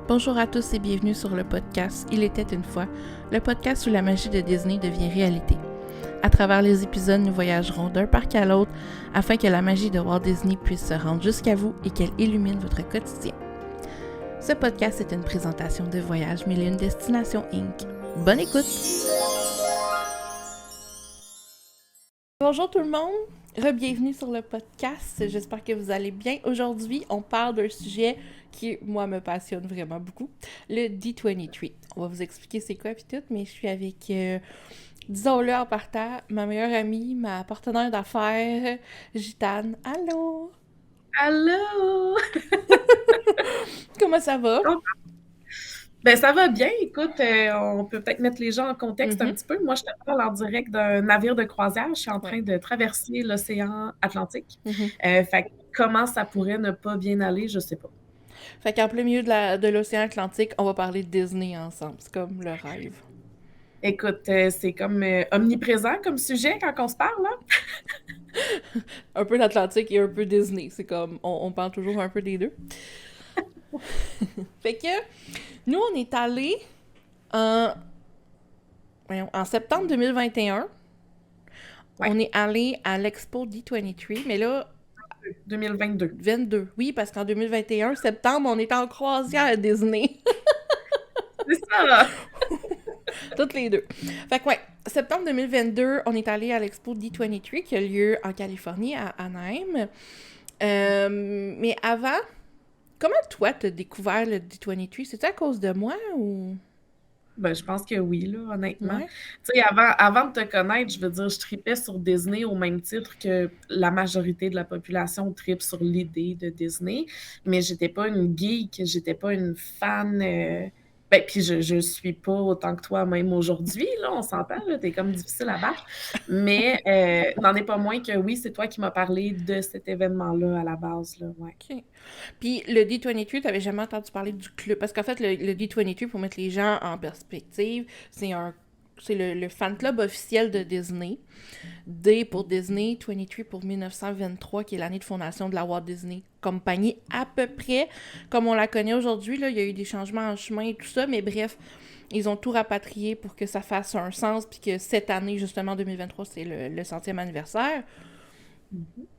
Bonjour à tous et bienvenue sur le podcast Il était une fois, le podcast où la magie de Disney devient réalité. À travers les épisodes, nous voyagerons d'un parc à l'autre afin que la magie de Walt Disney puisse se rendre jusqu'à vous et qu'elle illumine votre quotidien. Ce podcast est une présentation de Voyage Mille et une Destinations Inc. Bonne écoute! Bonjour tout le monde, re-bienvenue sur le podcast, j'espère que vous allez bien. Aujourd'hui, on parle d'un sujet qui, moi, me passionne vraiment beaucoup, le D23. On va vous expliquer c'est quoi puis tout, mais je suis avec, disons-le en partant, ma meilleure amie, ma partenaire d'affaires, Gitane. Allô? Allô! Comment ça va? Ben ça va bien, écoute, on peut peut-être mettre les gens en contexte un petit peu. Moi, je te parle en direct d'un navire de croisière. Je suis en train de traverser l'océan Atlantique. Fait que comment ça pourrait ne pas bien aller, je sais pas. Fait qu'en plein milieu de l'océan Atlantique, on va parler de Disney ensemble. C'est comme le rêve. Écoute, c'est comme omniprésent comme sujet quand on se parle, là. Un peu l'Atlantique et un peu Disney. C'est comme, on parle toujours un peu des deux. Fait que, nous, on est allés en septembre 2021. Ouais. On est allé à l'Expo D23, mais là... 2022. 22, oui, parce qu'en 2021, septembre, on était en croisière à Disney. C'est ça! Toutes les deux. Fait que, ouais, septembre 2022, on est allé à l'Expo D23 qui a lieu en Californie, à Anaheim. Mais avant, comment toi, t'as découvert le D23? C'est-tu à cause de moi ou... Ben, je pense que oui, là, honnêtement. Ouais. Tu sais, avant de te connaître, je veux dire, je tripais sur Disney au même titre que la majorité de la population tripe sur l'idée de Disney, mais j'étais pas une geek, j'étais pas une fan. Ben, puis je suis pas autant que toi, même aujourd'hui, là, on s'entend, là, t'es comme difficile à battre, mais n'en est pas moins que oui, c'est toi qui m'as parlé de cet événement-là à la base, là, ouais. OK. Puis le D23, t'avais jamais entendu parler du club. Parce qu'en fait, le D23, pour mettre les gens en perspective, c'est le fan club officiel de Disney. D pour Disney, 23 pour 1923, qui est l'année de fondation de la Walt Disney Company, à peu près comme on la connaît aujourd'hui. Là, il y a eu des changements en chemin et tout ça, mais bref, ils ont tout rapatrié pour que ça fasse un sens, puis que cette année, justement, 2023, c'est le 100e anniversaire.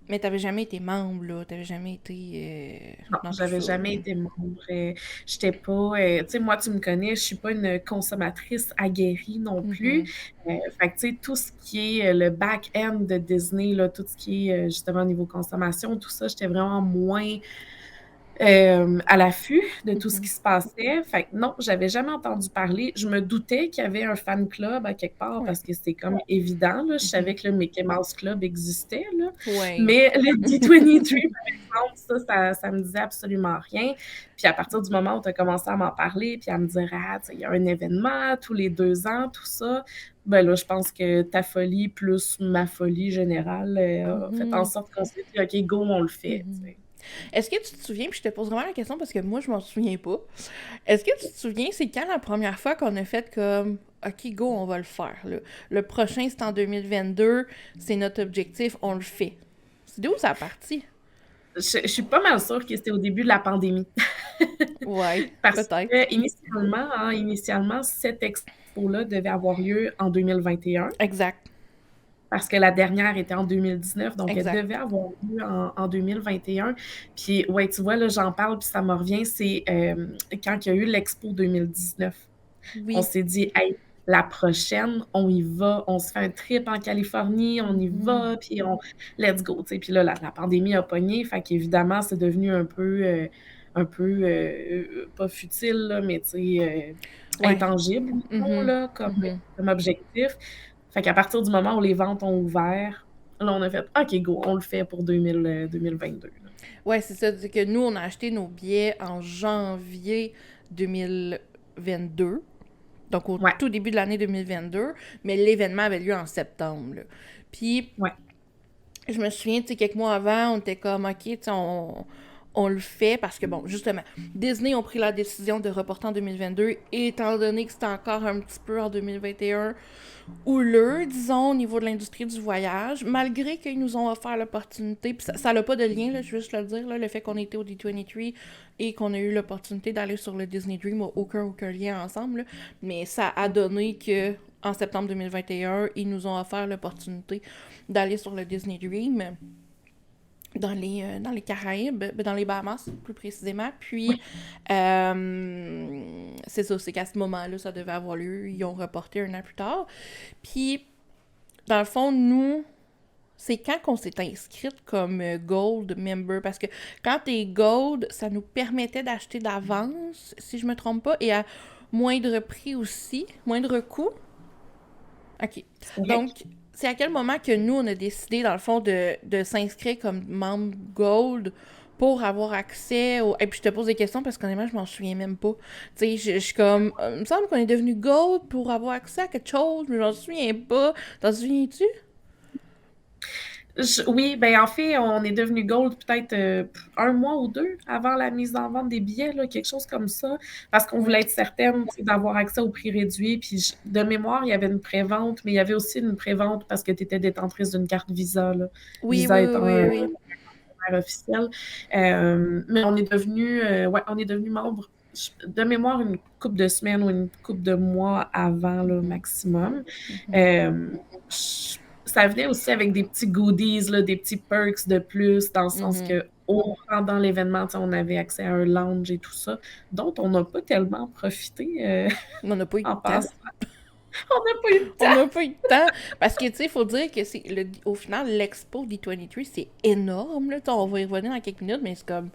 Mais t'avais jamais été membre, là. T'avais jamais été Non, dans tout j'avais ça, jamais là. été membre. J'étais pas, tu sais, moi, tu me connais, je suis pas une consommatrice aguerrie non plus. Mhm. Fait que, tu sais, tout ce qui est le back-end de Disney, là, tout ce qui est justement niveau consommation, tout ça, j'étais vraiment moins à l'affût de tout ce qui se passait. Fait que non, j'avais jamais entendu parler. Je me doutais qu'il y avait un fan club à quelque part Ouais. parce que c'est comme évident, là. Je savais Mhm. que le Mickey Mouse Club existait, là. Ouais. Mais le D23, par exemple, ça me disait absolument rien. Puis à partir du moment où tu as commencé à m'en parler, puis à me dire, ah, tu sais, il y a un événement tous les 2 ans, tout ça, ben là, je pense que ta folie plus ma folie générale a fait en Mhm. sorte qu'on s'est dit, OK, go, on le fait, tu Mhm. sais. Est-ce que tu te souviens, puis je te pose vraiment la question parce que moi, je m'en souviens pas. Est-ce que tu te souviens, c'est quand la première fois qu'on a fait comme, OK, go, on va le faire, là. Le prochain, c'est en 2022, c'est notre objectif, on le fait. C'est d'où ça a parti? Je suis pas mal sûre que c'était au début de la pandémie. Ouais, Parce peut-être. que initialement, cette expo-là devait avoir lieu en 2021, Exact. parce que la dernière était en 2019, donc elle Exact. devait avoir lieu en 2021. Puis, ouais, tu vois, là, j'en parle, puis ça me revient, c'est quand il y a eu l'Expo 2019. On Oui. s'est dit, hey, la prochaine, on y va, on se fait un trip en Californie, on y Mhm. va, puis let's go, tu sais. Puis là, la pandémie a pogné, fait qu'évidemment, c'est devenu un peu pas futile, là, mais tu sais, Ouais. intangible, disons, Mhm. là, Mhm. comme objectif. Fait qu'à partir du moment où les ventes ont ouvert, là, on a fait, OK, go, on le fait pour 2022. Là. Ouais, c'est ça. C'est que nous, on a acheté nos billets en janvier 2022. Donc, au Ouais, tout début de l'année 2022. Mais l'événement avait lieu en septembre, là. Puis, ouais. je me souviens, tu sais, quelques mois avant, on était comme, OK, tu sais, on on le fait parce que, bon, justement, Disney ont pris la décision de reporter en 2022, étant donné que c'était encore un petit peu en 2021 houleux, disons, au niveau de l'industrie du voyage, malgré qu'ils nous ont offert l'opportunité, puis ça n'a pas de lien, là, je veux juste le dire, là, le fait qu'on était au D23 et qu'on a eu l'opportunité d'aller sur le Disney Dream, aucun lien ensemble, là, mais ça a donné que en septembre 2021, ils nous ont offert l'opportunité d'aller sur le Disney Dream dans les Caraïbes, dans les Bahamas plus précisément. Puis, c'est ça, c'est qu'à ce moment-là, ça devait avoir lieu. Ils ont reporté un an plus tard. Puis, dans le fond, nous, c'est quand qu'on s'est inscrite comme Gold member. Parce que quand t'es Gold, ça nous permettait d'acheter d'avance, si je me trompe pas, et à moindre prix aussi, moindre coût. OK. Donc, c'est à quel moment que nous, on a décidé, dans le fond, de s'inscrire comme membre Gold pour avoir accès au... Et puis, je te pose des questions parce qu'honnêtement, je m'en souviens même pas. Tu sais, je suis comme... il me semble qu'on est devenu Gold pour avoir accès à quelque chose, mais je m'en souviens pas. T'en souviens-tu? Oui, ben en fait, on est devenu Gold peut-être un mois ou deux avant la mise en vente des billets, là, quelque chose comme ça, parce qu'on voulait être certaine d'avoir accès au prix réduit. Puis de mémoire, il y avait une prévente, mais il y avait aussi une prévente parce que tu étais détentrice d'une carte Visa, là. Oui, Visa oui, étant oui, un oui. partenaire officiel. Mais on est devenu membre de mémoire une couple de semaines ou une couple de mois avant le maximum. Ça venait aussi avec des petits goodies, là, des petits perks de plus, dans le sens que pendant l'événement, on avait accès à un lounge et tout ça, dont on n'a pas tellement profité On n'a pas eu de en temps. passant. On n'a pas eu de On temps. n'a pas eu de temps. Parce que, tu sais, il faut dire que au final, l'expo D23, c'est énorme. Là. On va y revenir dans quelques minutes, mais c'est comme.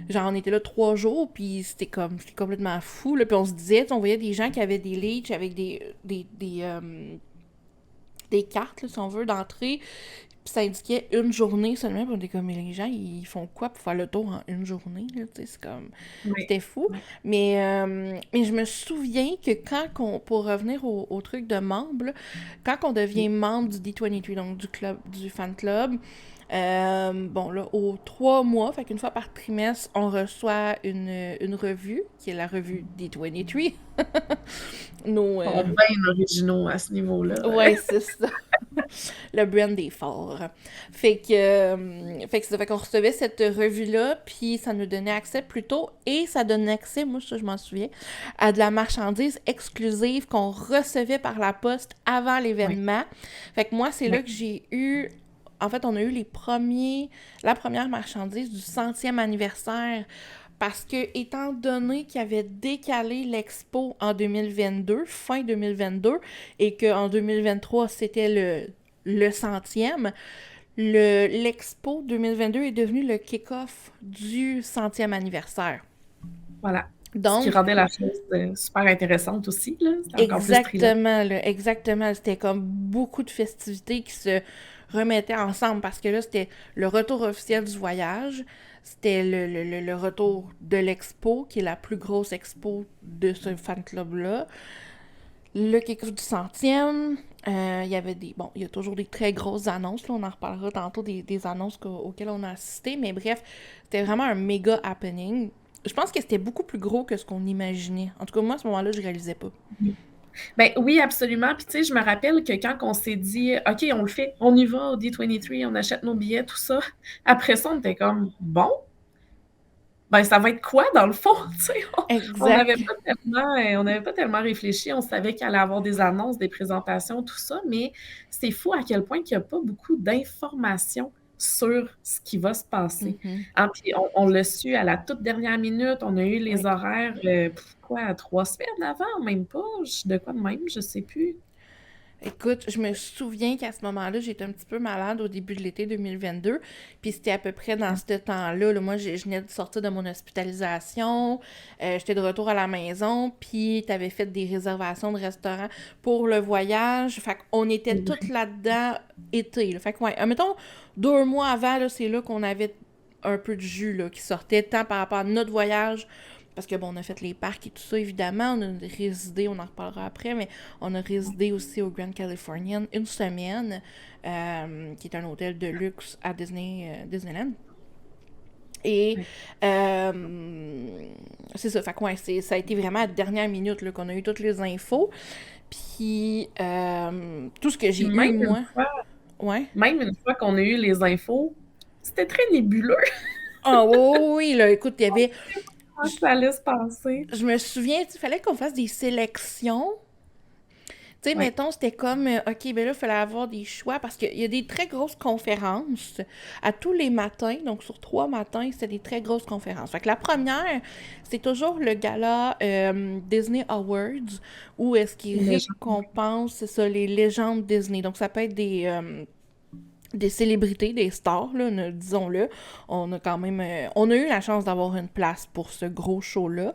Genre, on était là 3 jours, puis c'était complètement fou. Là. Puis on se disait, on voyait des gens qui avaient des leads avec des cartes, là, si on veut, d'entrée. Puis ça indiquait une journée seulement. Puis on était comme, mais les gens, ils font quoi pour faire le tour en une journée? Là, c'est comme... Oui. C'était fou. Mais je me souviens que pour revenir au truc de membre, là, quand on devient membre du D23, donc du fan club, bon, là, aux 3 mois, fait qu'une fois par trimestre, on reçoit une revue, qui est la revue D23. On est bien originaux à ce niveau-là. Ouais, c'est ça. Le brand est fort. Fait que ça fait qu'on recevait cette revue-là, puis ça nous donnait accès plutôt, et ça donnait accès, moi ça je m'en souviens, à de la marchandise exclusive qu'on recevait par la poste avant l'événement. Fait que moi, c'est là que j'ai eu... En fait, on a eu la première marchandise du 100e anniversaire parce que, étant donné qu'il avait décalé l'expo en 2022, fin 2022, et qu'en 2023, c'était le 100e, l'expo 2022 est devenu le kick-off du 100e anniversaire. Voilà. Donc, ce qui rendait la chose super intéressante aussi, là. C'était encore plus exactement, là, exactement. C'était comme beaucoup de festivités qui se remettaient ensemble parce que là, c'était le retour officiel du voyage, c'était le retour de l'expo, qui est la plus grosse expo de ce fan club-là, le kick-off du 100e. Il y avait il y a toujours des très grosses annonces, là, on en reparlera tantôt des annonces auxquelles on a assisté, mais bref, c'était vraiment un méga happening. Je pense que c'était beaucoup plus gros que ce qu'on imaginait. En tout cas, moi, à ce moment-là, je réalisais pas. Ben oui, absolument. Puis tu sais, je me rappelle que quand on s'est dit « OK, on le fait, on y va au D23, on achète nos billets, tout ça », après ça, on était comme « Bon, ben ça va être quoi dans le fond? » Tu sais, on n'avait pas tellement réfléchi. On savait qu'il allait avoir des annonces, des présentations, tout ça, mais c'est fou à quel point il n'y a pas beaucoup d'informations sur ce qui va se passer. Puis on l'a su à la toute dernière minute. On a eu les horaires, 3 semaines avant, même pas, de quoi de même, je sais plus. Écoute, je me souviens qu'à ce moment-là, j'étais un petit peu malade au début de l'été 2022, puis c'était à peu près dans ce temps-là. Là, moi, je venais de sortir de mon hospitalisation, j'étais de retour à la maison, puis t'avais fait des réservations de restaurants pour le voyage. Fait qu'on était toutes là-dedans été. Là. Fait que, ouais, mettons, 2 mois avant, là, c'est là qu'on avait un peu de jus là, qui sortait, tant par rapport à notre voyage. Parce que, bon, on a fait les parcs et tout ça, évidemment. On a résidé, on en reparlera après, mais on a résidé aussi au Grand Californian une semaine, qui est un hôtel de luxe à Disneyland. Et Ouais. c'est ça, fait que ouais, ça a été vraiment à la dernière minute là, qu'on a eu toutes les infos. Puis tout ce que Puis j'ai eu, moi, ouais. même une fois qu'on a eu les infos, c'était très nébuleux. Ah oui, oui, là, écoute, il y avait... Comment Je, ça allait se passer. je me souviens, il fallait qu'on fasse des sélections. Tu sais, Ouais. mettons, c'était comme, OK, ben là, il fallait avoir des choix parce qu'il y a des très grosses conférences à tous les matins. Donc, sur 3 matins, c'était des très grosses conférences. Fait que la première, c'est toujours le gala Disney Awards où est-ce qu'ils Les gens. récompensent, c'est ça, les légendes Disney. Donc, ça peut être des célébrités, des stars, là, disons-le. On a quand même... on a eu la chance d'avoir une place pour ce gros show-là.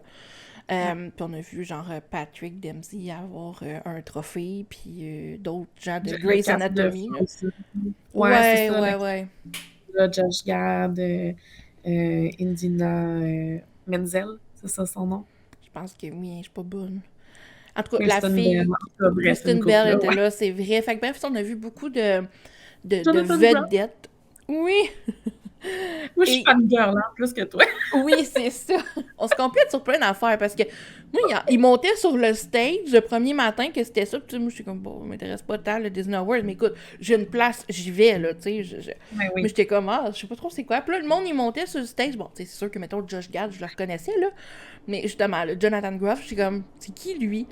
Ouais. Puis on a vu genre Patrick Dempsey avoir un trophée, puis d'autres gens de Le Grey's cast de Anatomy. Là. Frozen. Ouais, c'est Ouais, ça, le ouais, cast ouais. de Josh Gad, Indina Menzel, c'est ça son nom? Je pense que oui, je suis pas bonne. En tout cas, la Kristen Bell. fille, En tout cas, bref, une Kristen couple Bell là, était ouais. là, c'est vrai. Fait que bref, on a vu beaucoup de Jonathan Groff. vedettes. Oui, Moi, je suis et fangirl, hein, plus que toi. oui, c'est ça. On se complète sur plein d'affaires parce que moi, il montait sur le stage le premier matin que c'était ça. Puis moi, je suis comme, bon, ça m'intéresse pas tant le Disney Awards, mais écoute, j'ai une place, j'y vais, là, tu sais. Ouais, Mais oui. j'étais comme, ah, je sais pas trop c'est quoi. Puis là, le monde, il montait sur le stage. Bon, tu sais, c'est sûr que, mettons, Josh Gad, je le reconnaissais, là. Mais justement, le Jonathan Groff, j'étais comme, c'est qui lui?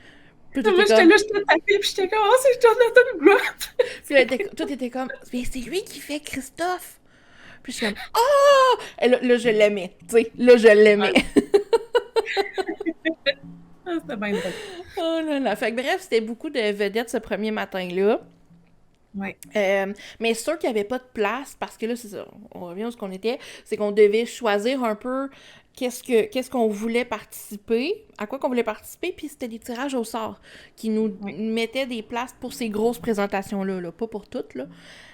Puis tout Moi, était j'étais comme, là, j'étais tapée, puis j'étais comme, oh, c'est Jonathan Groff. puis là, tout était comme, mais c'est lui qui fait Christophe. Puis je suis comme, oh! Et là, je l'aimais, tu sais. Là, je l'aimais. Ouais. Ah, c'était bien drôle. Oh là là. Fait que bref, c'était beaucoup de vedettes ce premier matin-là. Ouais. Mais c'est sûr qu'il n'y avait pas de place parce que là, c'est ça. On revient à ce qu'on était. C'est qu'on devait choisir un peu qu'est-ce qu'on voulait participer, à quoi qu'on voulait participer, puis c'était des tirages au sort qui nous Ouais. mettaient des places pour ces grosses présentations-là. Là. Pas pour toutes, là.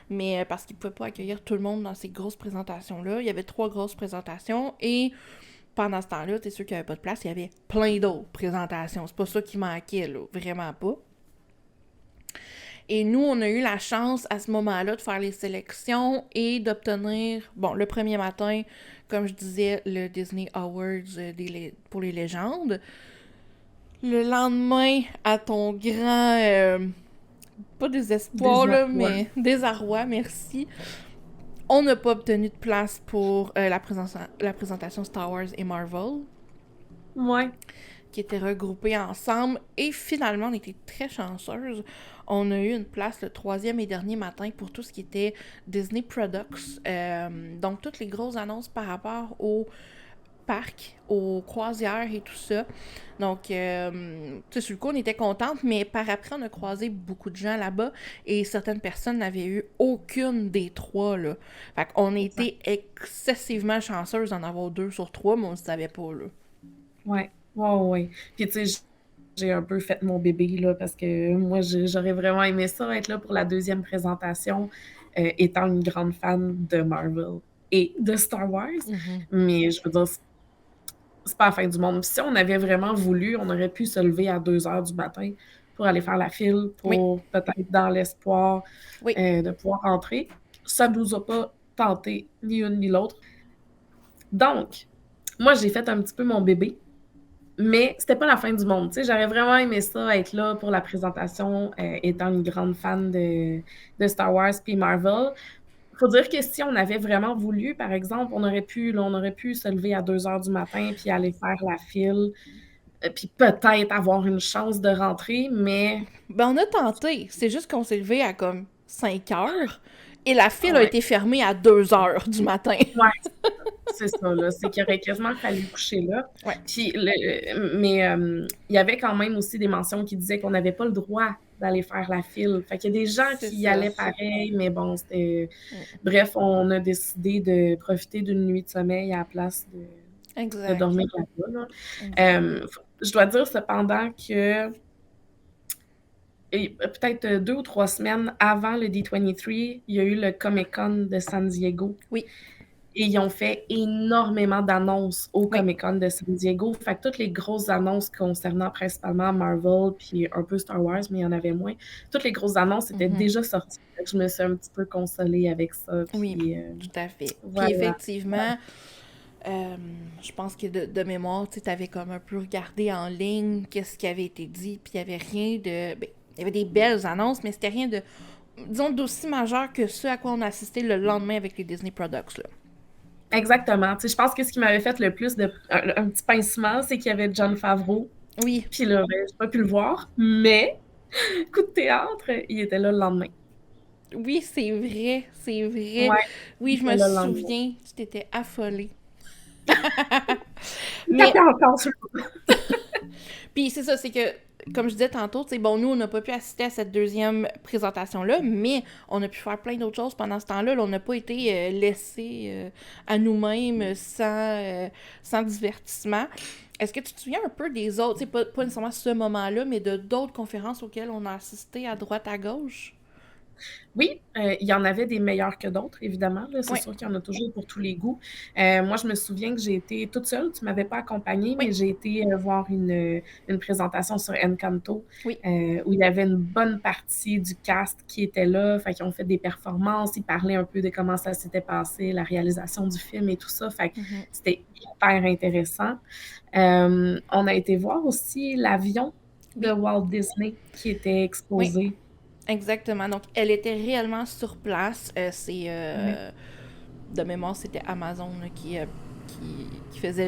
Mais parce qu'ils ne pouvaient pas accueillir tout le monde dans ces grosses présentations-là. Il y avait 3 grosses présentations et pendant ce temps-là, t'es sûr qu'il n'y avait pas de place, il y avait plein d'autres présentations. C'est pas ça qui manquait, là. Vraiment pas. Et nous, on a eu la chance à ce moment-là de faire les sélections et d'obtenir, bon, le premier matin, comme je disais, le Disney Awards pour les légendes. Le lendemain, à ton grand, pas désespoir, là, Désarroi. mais désarroi, merci, on n'a pas obtenu de place pour la présentation Star Wars et Marvel, Ouais. qui étaient regroupés ensemble. Et finalement, on était très chanceuse. On a eu une place le 3e et dernier matin pour tout ce qui était Disney Products. Donc, toutes les grosses annonces par rapport au parc, aux croisières et tout ça. Donc, tu sais, sur le coup, on était contente, mais par après, on a croisé beaucoup de gens là-bas et certaines personnes n'avaient eu aucune des 3, là. Fait qu'on était excessivement chanceuses d'en avoir 2 sur 3, mais on ne savait pas, là. Ouais. Ouais, ouais. Puis, tu sais, j'ai un peu fait mon bébé, là, parce que moi, j'aurais vraiment aimé ça, être là pour la deuxième présentation, étant une grande fan de Marvel et de Star Wars. Mm-hmm. Mais je veux dire, c'est pas la fin du monde. Si on avait vraiment voulu, on aurait pu se lever à 2 heures du matin pour aller faire la file, Oui, pour peut-être dans l'espoir oui. de pouvoir entrer. Ça nous a pas tenté, ni une ni l'autre. Donc, moi, j'ai fait un petit peu mon bébé, mais c'était pas la fin du monde. Tu sais, j'aurais vraiment aimé ça, être là pour la présentation, étant une grande fan de Star Wars puis Marvel. Faut dire que si on avait vraiment voulu, par exemple, on aurait pu se lever à 2 heures du matin puis aller faire la file, puis peut-être avoir une chance de rentrer, mais Ben, on a tenté. C'est juste qu'on s'est levé à comme 5 heures et la file a ouais, été fermée à 2 heures du matin. ouais, c'est ça, là. C'est qu'il aurait quasiment fallu coucher là. Ouais. Puis mais il y avait quand même aussi des mentions qui disaient qu'on n'avait pas le droit d'aller faire la file. Fait qu'il y a des gens C'est qui y ça. allaient pareil, mais bon, c'était... Mm. Bref, on a décidé de profiter d'une nuit de sommeil à la place de Exact. dormir là-bas, là. Exact. Je dois dire cependant que peut-être 2 ou 3 semaines avant le D23, il y a eu le Comic-Con de San Diego. Oui. Et ils ont fait énormément d'annonces au Oui. Comic-Con de San Diego. Fait que toutes les grosses annonces concernant principalement Marvel puis un peu Star Wars, mais il y en avait moins. Toutes les grosses annonces étaient déjà sorties. Fait que je me suis un petit peu consolée avec ça. Oui, Puis tout à fait. Puis voilà. effectivement, Euh, je pense que de mémoire, tu avais comme un peu regardé en ligne qu'est-ce qui avait été dit, puis il n'y avait rien de... Ben, il y avait des belles annonces, mais c'était rien de, disons, d'aussi majeur que ce à quoi on a assisté le lendemain avec les Disney Products, là. Exactement. Tu sais, je pense que ce qui m'avait fait le plus un petit pincement, c'est qu'il y avait Jon Favreau. Oui, Puis là, ben, j'ai pas pu le voir, mais coup de théâtre, il était là le lendemain. oui, c'est vrai, c'est vrai. Ouais, il Oui, je était me là le lendemain. souviens, tu t'étais affolée. Il Mais, tapait encore sur le... puis c'est ça, c'est que, comme je disais tantôt, tu sais, bon, nous, on n'a pas pu assister à cette deuxième présentation-là, mais on a pu faire plein d'autres choses pendant ce temps-là. Là, on n'a pas été laissés à nous-mêmes sans divertissement. Est-ce que tu te souviens un peu des autres, tu sais, pas nécessairement ce moment-là, mais de d'autres conférences auxquelles on a assisté à droite, à gauche? Oui, il y en avait des meilleurs que d'autres, évidemment. Là, c'est Oui, sûr qu'il y en a toujours pour tous les goûts. Moi, je me souviens que j'ai été toute seule. Tu ne m'avais pas accompagnée, oui, mais j'ai été voir une présentation sur Encanto oui. où il y avait une bonne partie du cast qui était là. Fait qu'ils ont fait des performances. Ils parlaient un peu de comment ça s'était passé, la réalisation du film et tout ça. Fait que Mhm. c'était hyper intéressant. On a été voir aussi l'avion de Oui, Walt Disney qui était oui. exposé. Exactement. Donc, elle était réellement sur place. Ouais. De mémoire, c'était Amazon là, qui faisait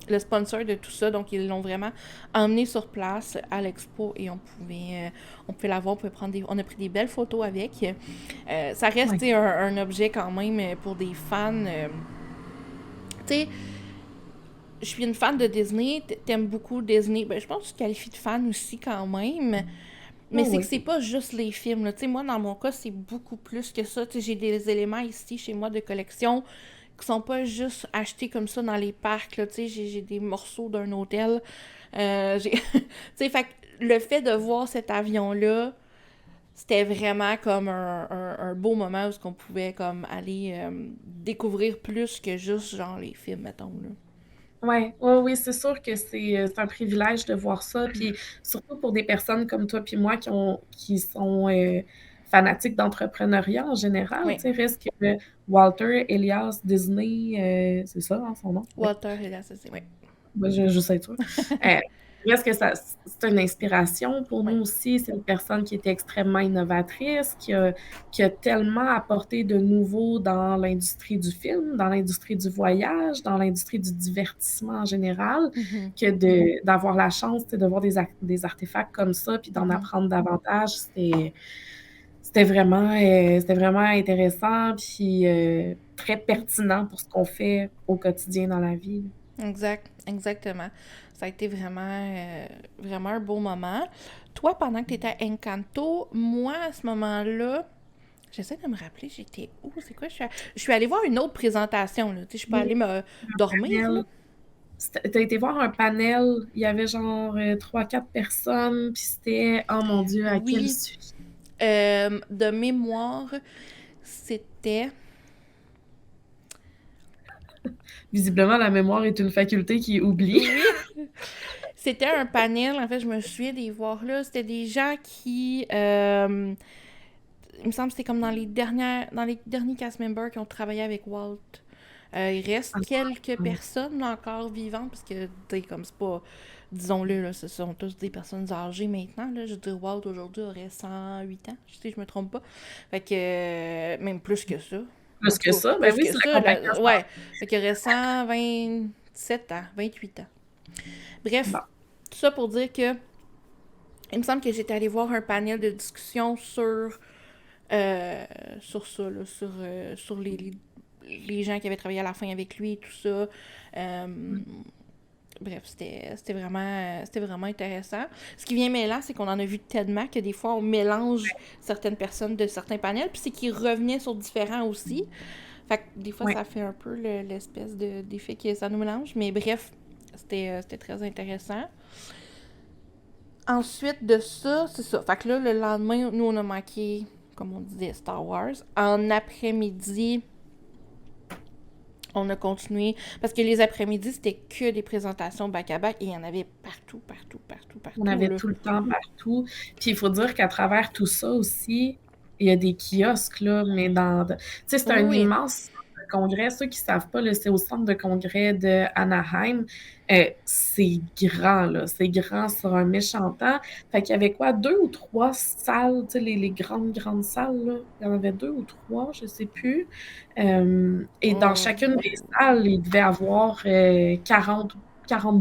le sponsor de tout ça. Donc, ils l'ont vraiment emmené sur place à l'expo et on pouvait la voir, on a pris des belles photos avec. Ça reste Ouais. tu sais, un objet quand même pour des fans. Tu sais, je suis une fan de Disney. T'aimes beaucoup Disney. Ben, je pense que tu te qualifies de fan aussi quand même. Mais Oh c'est que oui. c'est pas juste les films. Là. Moi, dans mon cas, c'est beaucoup plus que ça. J'ai des éléments ici chez moi de collection qui sont pas juste achetés comme ça dans les parcs. Là. J'ai des morceaux d'un hôtel. Fait que le fait de voir cet avion-là, c'était vraiment comme un beau moment où on pouvait comme aller découvrir plus que juste genre les films, mettons. Là. Ouais, ouais, oui, c'est sûr que c'est un privilège de voir ça, puis surtout pour des personnes comme toi puis moi qui sont, fanatiques d'entrepreneuriat en général, Oui, tu sais, reste que Walter Elias Disney, c'est ça, hein, son nom? Oui. Walter et l'assassin, oui. Ouais, je sais être sûre. Euh, Reste que ça, c'est une inspiration pour Oui. nous aussi. C'est une personne qui était extrêmement innovatrice, qui a tellement apporté de nouveau dans l'industrie du film, dans l'industrie du voyage, dans l'industrie du divertissement en général, Mhm, que d'avoir la chance, tu sais, de voir des artefacts comme ça, puis d'en mhm. apprendre davantage. C'était vraiment intéressant, puis très pertinent pour ce qu'on fait au quotidien dans la vie. Exact, exactement. Ça a été vraiment un beau moment. Toi, pendant que tu étais à Encanto, moi, à ce moment-là, j'essaie de me rappeler, j'étais où? C'est quoi? Je suis allée voir une autre présentation, là. Tu sais, je suis pas allée Oui, me dormir, là. panel. T'as été voir un panel, il y avait genre 3-4 personnes, puis c'était, oh mon Dieu, à quel Oui, sujet? de mémoire, c'était... Visiblement, la mémoire est une faculté qui oublie. Oui, c'était un panel, en fait, je me souviens des voir là. C'était des gens qui... il me semble que c'était comme dans les derniers cast members qui ont travaillé avec Walt. Il reste quelques personnes là, encore vivantes, parce que, tu sais, comme c'est pas, disons-le, là, ce sont tous des personnes âgées maintenant. Là. Je veux dire, Walt aujourd'hui aurait 108 ans, si je me trompe pas. Fait que, même plus que ça. En Plus que tout cas, ça, ben plus oui, que c'est la ça, compagnie à là, ouais. Fait qu'il aurait 127 ans, 28 ans. Bref, Bon, tout ça pour dire que, il me semble que j'étais allée voir un panel de discussion sur ça, là, sur les gens qui avaient travaillé à la fin avec lui et tout ça. Euh, Bref, c'était vraiment intéressant. Ce qui vient mêlant, c'est qu'on en a vu tellement que des fois, on mélange certaines personnes de certains panels, puis c'est qu'ils revenaient sur différents aussi. Fait que des fois, ouais. ça fait un peu l'espèce d'effet que ça nous mélange. Mais bref, c'était très intéressant. Ensuite de ça, c'est ça. Fait que là, le lendemain, nous, on a manqué, comme on disait, Star Wars. En après-midi, on a continué. Parce que les après-midi, c'était que des présentations back-à-back et il y en avait partout, partout, partout, On partout, avait là. tout le temps partout. Puis il faut dire qu'à travers tout ça aussi, il y a des kiosques, là, mais tu sais, c'est Oui, un oui. immense centre de congrès. Ceux qui savent pas, là, c'est au centre de congrès de Anaheim. C'est grand, là. C'est grand sur un méchant temps. Fait qu'il y avait quoi, 2 ou 3 salles, tu sais, les grandes salles, là. Il y en avait 2 ou 3, je sais plus. Et dans chacune des salles, il devait avoir 40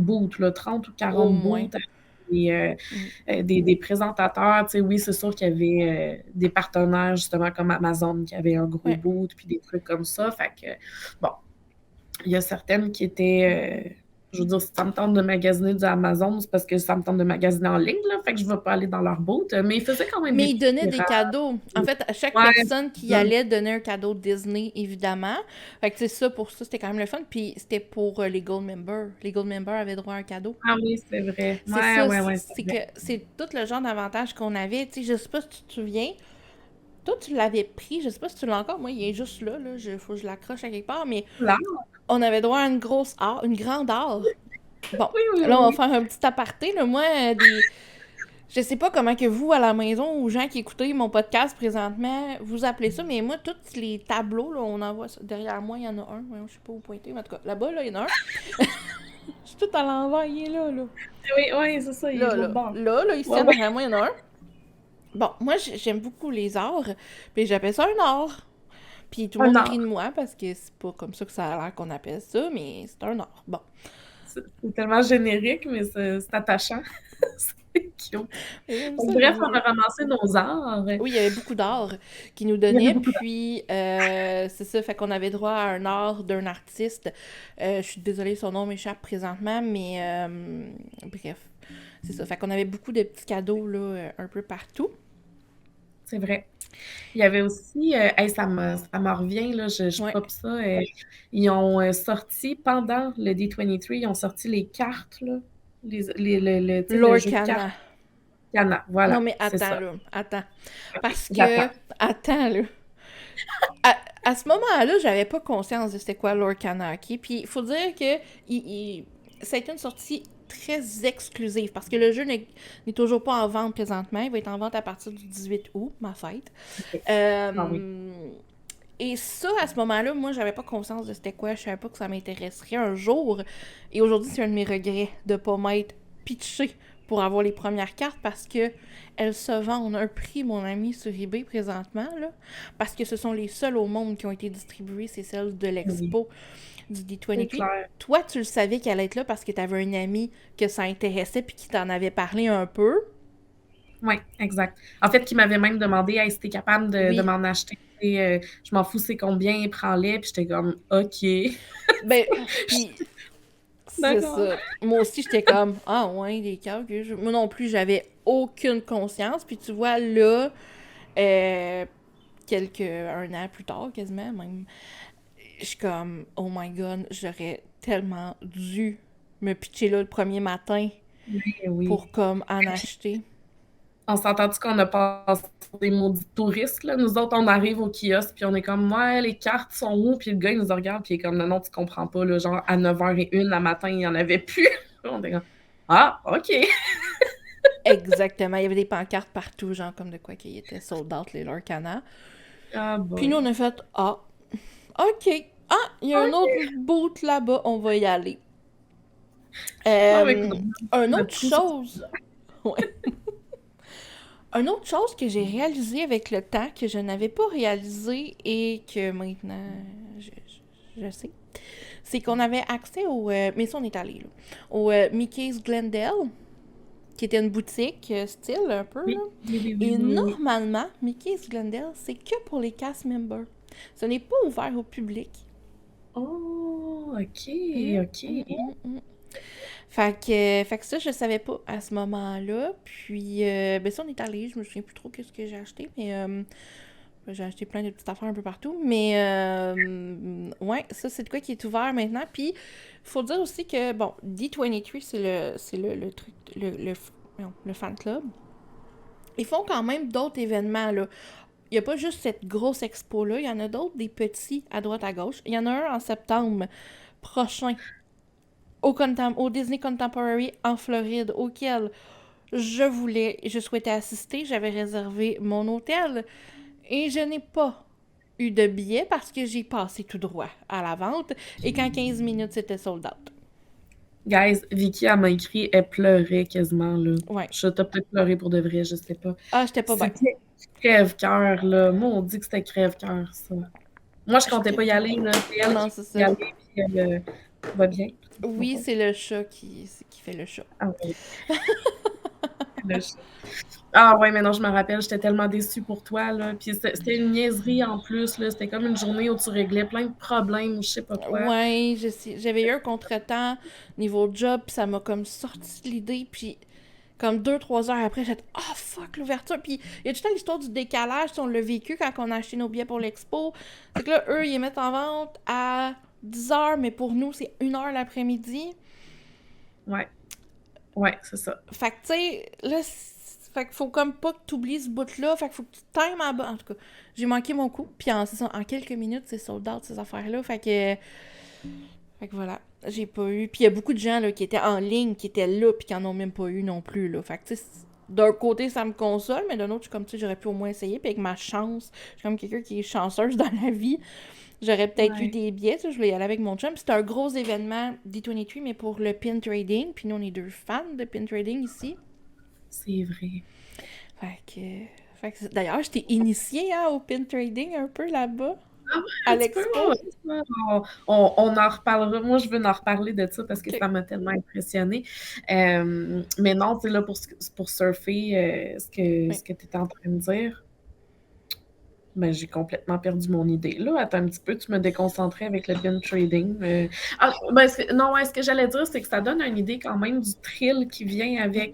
booths, là, 30 ou Au 40 moins. booths. Des présentateurs, tu sais, oui, c'est sûr qu'il y avait des partenaires, justement, comme Amazon, qui avait un gros Ouais. boot, puis des trucs comme ça. Fait que, bon, il y a certaines qui étaient... je veux dire, si ça me tente de magasiner du Amazon, c'est parce que ça me tente de magasiner en ligne, là, fait que je vais pas aller dans leur boot. Mais ils faisaient quand même Mais des ils petits donnaient des tirages. cadeaux. En fait, à chaque Ouais, personne qui y allait donnait un cadeau Disney, évidemment. Fait que c'est ça, pour ça, c'était quand même le fun. Puis c'était pour les Gold Members. Les Gold Members avaient droit à un cadeau. ah oui, c'est vrai. C'est Ouais, ça, ouais, ouais, c'est c'est que vrai. c'est tout le genre d'avantage qu'on avait. Tu sais, je sais pas si tu te souviens. Toi, tu l'avais pris, je sais pas si tu l'as encore. Moi, il est juste là, faut que je l'accroche à quelque part. Mais Là, on avait droit à une grande art. Bon, oui, oui, là, on va oui. faire un petit aparté. Là. Moi, je sais pas comment que vous, à la maison, ou gens qui écoutez mon podcast présentement, vous appelez ça, mais moi, tous les tableaux, là, on en voit ça. Derrière moi, il y en a un. Voyons, je sais pas où pointer, mais en tout cas, là-bas, là, il y en a un. Je suis tout à l'envers, il est là, là. Oui, oui, c'est ça, il est de l'autre bord. Ici, Ouais, ouais. derrière moi, il y en a un. Bon, moi, j'aime beaucoup les arts, puis j'appelle ça un art. Puis tout le Un monde rit art. de moi parce que c'est pas comme ça que ça a l'air qu'on appelle ça, mais c'est un art. Bon. C'est tellement générique, mais c'est attachant. C'est cute. J'aime Donc, ça, bref, on j'aime a ça. ramassé nos arts. Oui, il y avait beaucoup d'art qui nous Il y avait donnaient, beaucoup d'art. puis c'est ça, fait qu'on avait droit à un art d'un artiste. Je suis désolée, son nom m'échappe présentement, mais bref, c'est ça. Fait qu'on avait beaucoup de petits cadeaux là, un peu partout. C'est vrai. Il y avait aussi, hey, ça me revient, là, je Ouais. pop ça. Ils ont sorti, pendant le D23, ils ont sorti les cartes, là. Tu sais, le jeu de cartes Lorcana. Cana. Non, Voilà, mais c'est attends, ça. là, attends. OK, Parce que, j'attends. attends, là. À ce moment-là, j'avais pas conscience de c'était quoi Lorcana, ok? Puis il faut dire que ça a été une sortie très exclusive parce que le jeu n'est toujours pas en vente présentement. Il va être en vente à partir du 18 août, ma fête. OK. Ah oui. Et ça, à ce moment-là, moi, j'avais pas conscience de c'était quoi. Je savais pas que ça m'intéresserait un jour. Et aujourd'hui, c'est un de mes regrets de pas m'être pitché pour avoir les premières cartes parce que elles se vendent un prix, mon ami, sur eBay présentement, là, parce que ce sont les seules au monde qui ont été distribuées, c'est celles de Oui, l'expo du c'est D23. clair. Toi, tu le savais qu'elle allait être là parce que tu avais un ami que ça intéressait puis qui t'en avait parlé un peu. Oui, exact. En fait, qui m'avait même demandé, hey, si t'es capable de Oui. m'en acheter, je m'en fous c'est combien, prends-les. Puis j'étais comme, OK. Ben, puis c'est D'accord. ça. Moi aussi, j'étais comme, ah ouais, des cartes. Moi non plus, j'avais aucune conscience. Puis tu vois, là, euh, un an plus tard, quasiment, même, je suis comme, oh my god, j'aurais tellement dû me pitcher là le premier matin Oui, oui. pour comme en acheter. On s'entend-tu qu'on a passé pour des maudits touristes, là? Nous autres, on arrive au kiosque, puis on est comme, ouais, les cartes sont où? Puis le gars, il nous regarde, puis il est comme, non, non, tu comprends pas, là, genre, à 9h01 le matin, il n'y en avait plus. On est comme, ah, OK. Exactement. Il y avait des pancartes partout, genre comme de quoi qu'il était sold out, les Lorcana. Ah, Puis nous, boy. on a fait, ah, ok. Ah, il y a un autre OK. boot là-bas, on va y aller. Ah, mais écoute, Une notre autre trou, c'est chose. Ouais. Une autre chose que j'ai réalisé avec le temps, que je n'avais pas réalisé et que maintenant je sais, c'est qu'on avait accès au. Mais ça, on est allé là. Au Mickey's Glendale, qui était une boutique style un peu oui, là. oui, oui, oui, Et oui, oui. normalement, Mickey's Glendale, c'est que pour les cast members. Ce n'est pas ouvert au public. Oh, OK, Mm, OK. mm, mm, mm. Fait que ça, je savais pas à ce moment-là. Puis, ben ça, on est allé. Je me souviens plus trop qu'est-ce que j'ai acheté, mais j'ai acheté plein de petites affaires un peu partout. Mais, ouais, ça, c'est de quoi qui est ouvert maintenant. Puis, faut dire aussi que, bon, D23, c'est le truc, le fan club. Ils font quand même d'autres événements, là. Il n'y a pas juste cette grosse expo-là. Il y en a d'autres, des petits, à droite, à gauche. Il y en a un en septembre prochain au Disney Contemporary en Floride, auquel je souhaitais assister. J'avais réservé mon hôtel et je n'ai pas eu de billets parce que j'ai passé tout droit à la vente et qu'en 15 minutes, c'était sold out. Guys, Vicky, elle m'a écrit, elle pleurait quasiment, là. Ouais. T'as peut-être pleuré pour de vrai, je sais pas. Ah, j'étais pas bien. C'était crève-cœur, là. Moi, on dit que c'était crève-cœur, ça. Moi, je comptais pas y aller, là. C'est elle Non, qui c'est veut y ça. aller, puis elle va bien. Oui, c'est le chat qui fait le chat. Ah oui. Le chat. Ah ouais, mais non, je me rappelle, j'étais tellement déçue pour toi, là. Puis c'était une niaiserie en plus, là. C'était comme une journée où tu réglais plein de problèmes ou je sais pas quoi. Ouais, j'avais eu un contretemps niveau job, puis ça m'a comme sorti de l'idée, puis comme 2-3 heures après, j'étais « Oh fuck, l'ouverture! » Puis il y a tout le temps l'histoire du décalage, on l'a vécu quand on a acheté nos billets pour l'expo. C'est que là, eux, ils les mettent en vente à 10h, mais pour nous, c'est 1h l'après-midi. Ouais. Ouais, c'est ça. Fait que, tu sais, là, fait qu'il faut comme pas que tu oublies ce bout-là. Fait qu'il faut que tu times en bas. En tout cas, j'ai manqué mon coup. Puis en quelques minutes, c'est sold out, ces affaires-là. Fait que voilà. J'ai pas eu. Puis il y a beaucoup de gens là, qui étaient en ligne, qui étaient là, puis qui en ont même pas eu non plus. Là. Fait que, tu sais, d'un côté, ça me console, mais d'un autre, je suis comme, tu sais, j'aurais pu au moins essayer. Puis avec ma chance, je suis comme quelqu'un qui est chanceuse dans la vie. J'aurais peut-être eu des billets, tu sais, je voulais y aller avec mon chum. C'était un gros événement D23, mais pour le pin trading. Puis nous, on est 2 fans de pin trading ici. C'est vrai. Fait que d'ailleurs, je t'ai initiée hein, au pin trading un peu là-bas, Ah ouais, à un petit peu, l'expo. on en reparlera. Moi, je veux en reparler de ça parce que Ok. ça m'a tellement impressionnée. Mais non, tu sais, là, pour surfer, Oui. ce que tu étais en train de dire, ben, j'ai complètement perdu mon idée. Là, attends un petit peu, tu me déconcentrais avec le pin trading. Ben, non, ouais, ce que j'allais dire, c'est que ça donne une idée quand même du thrill qui vient avec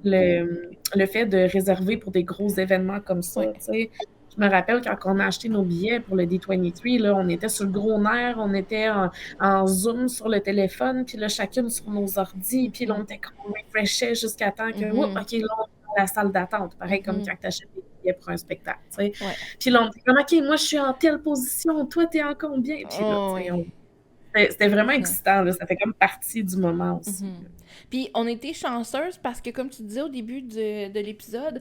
le fait de réserver pour des gros événements comme ça. Oui. Tu sais. Je me rappelle quand on a acheté nos billets pour le D23, là, on était sur le gros nerf, on était en Zoom sur le téléphone, puis là, chacune sur nos ordis, puis là, on était comme on refreshait jusqu'à temps que, oups, OK, là, on est dans la salle d'attente. Pareil comme quand tu achètes des billets pour un spectacle, tu sais. Ouais. Puis là, on était comme, OK, moi, je suis en telle position, toi, t'es en combien? Puis là, tu sais, Oui. c'était vraiment excitant, là. Ça fait comme partie du moment aussi. Puis on était chanceuses parce que, comme tu disais au début de l'épisode,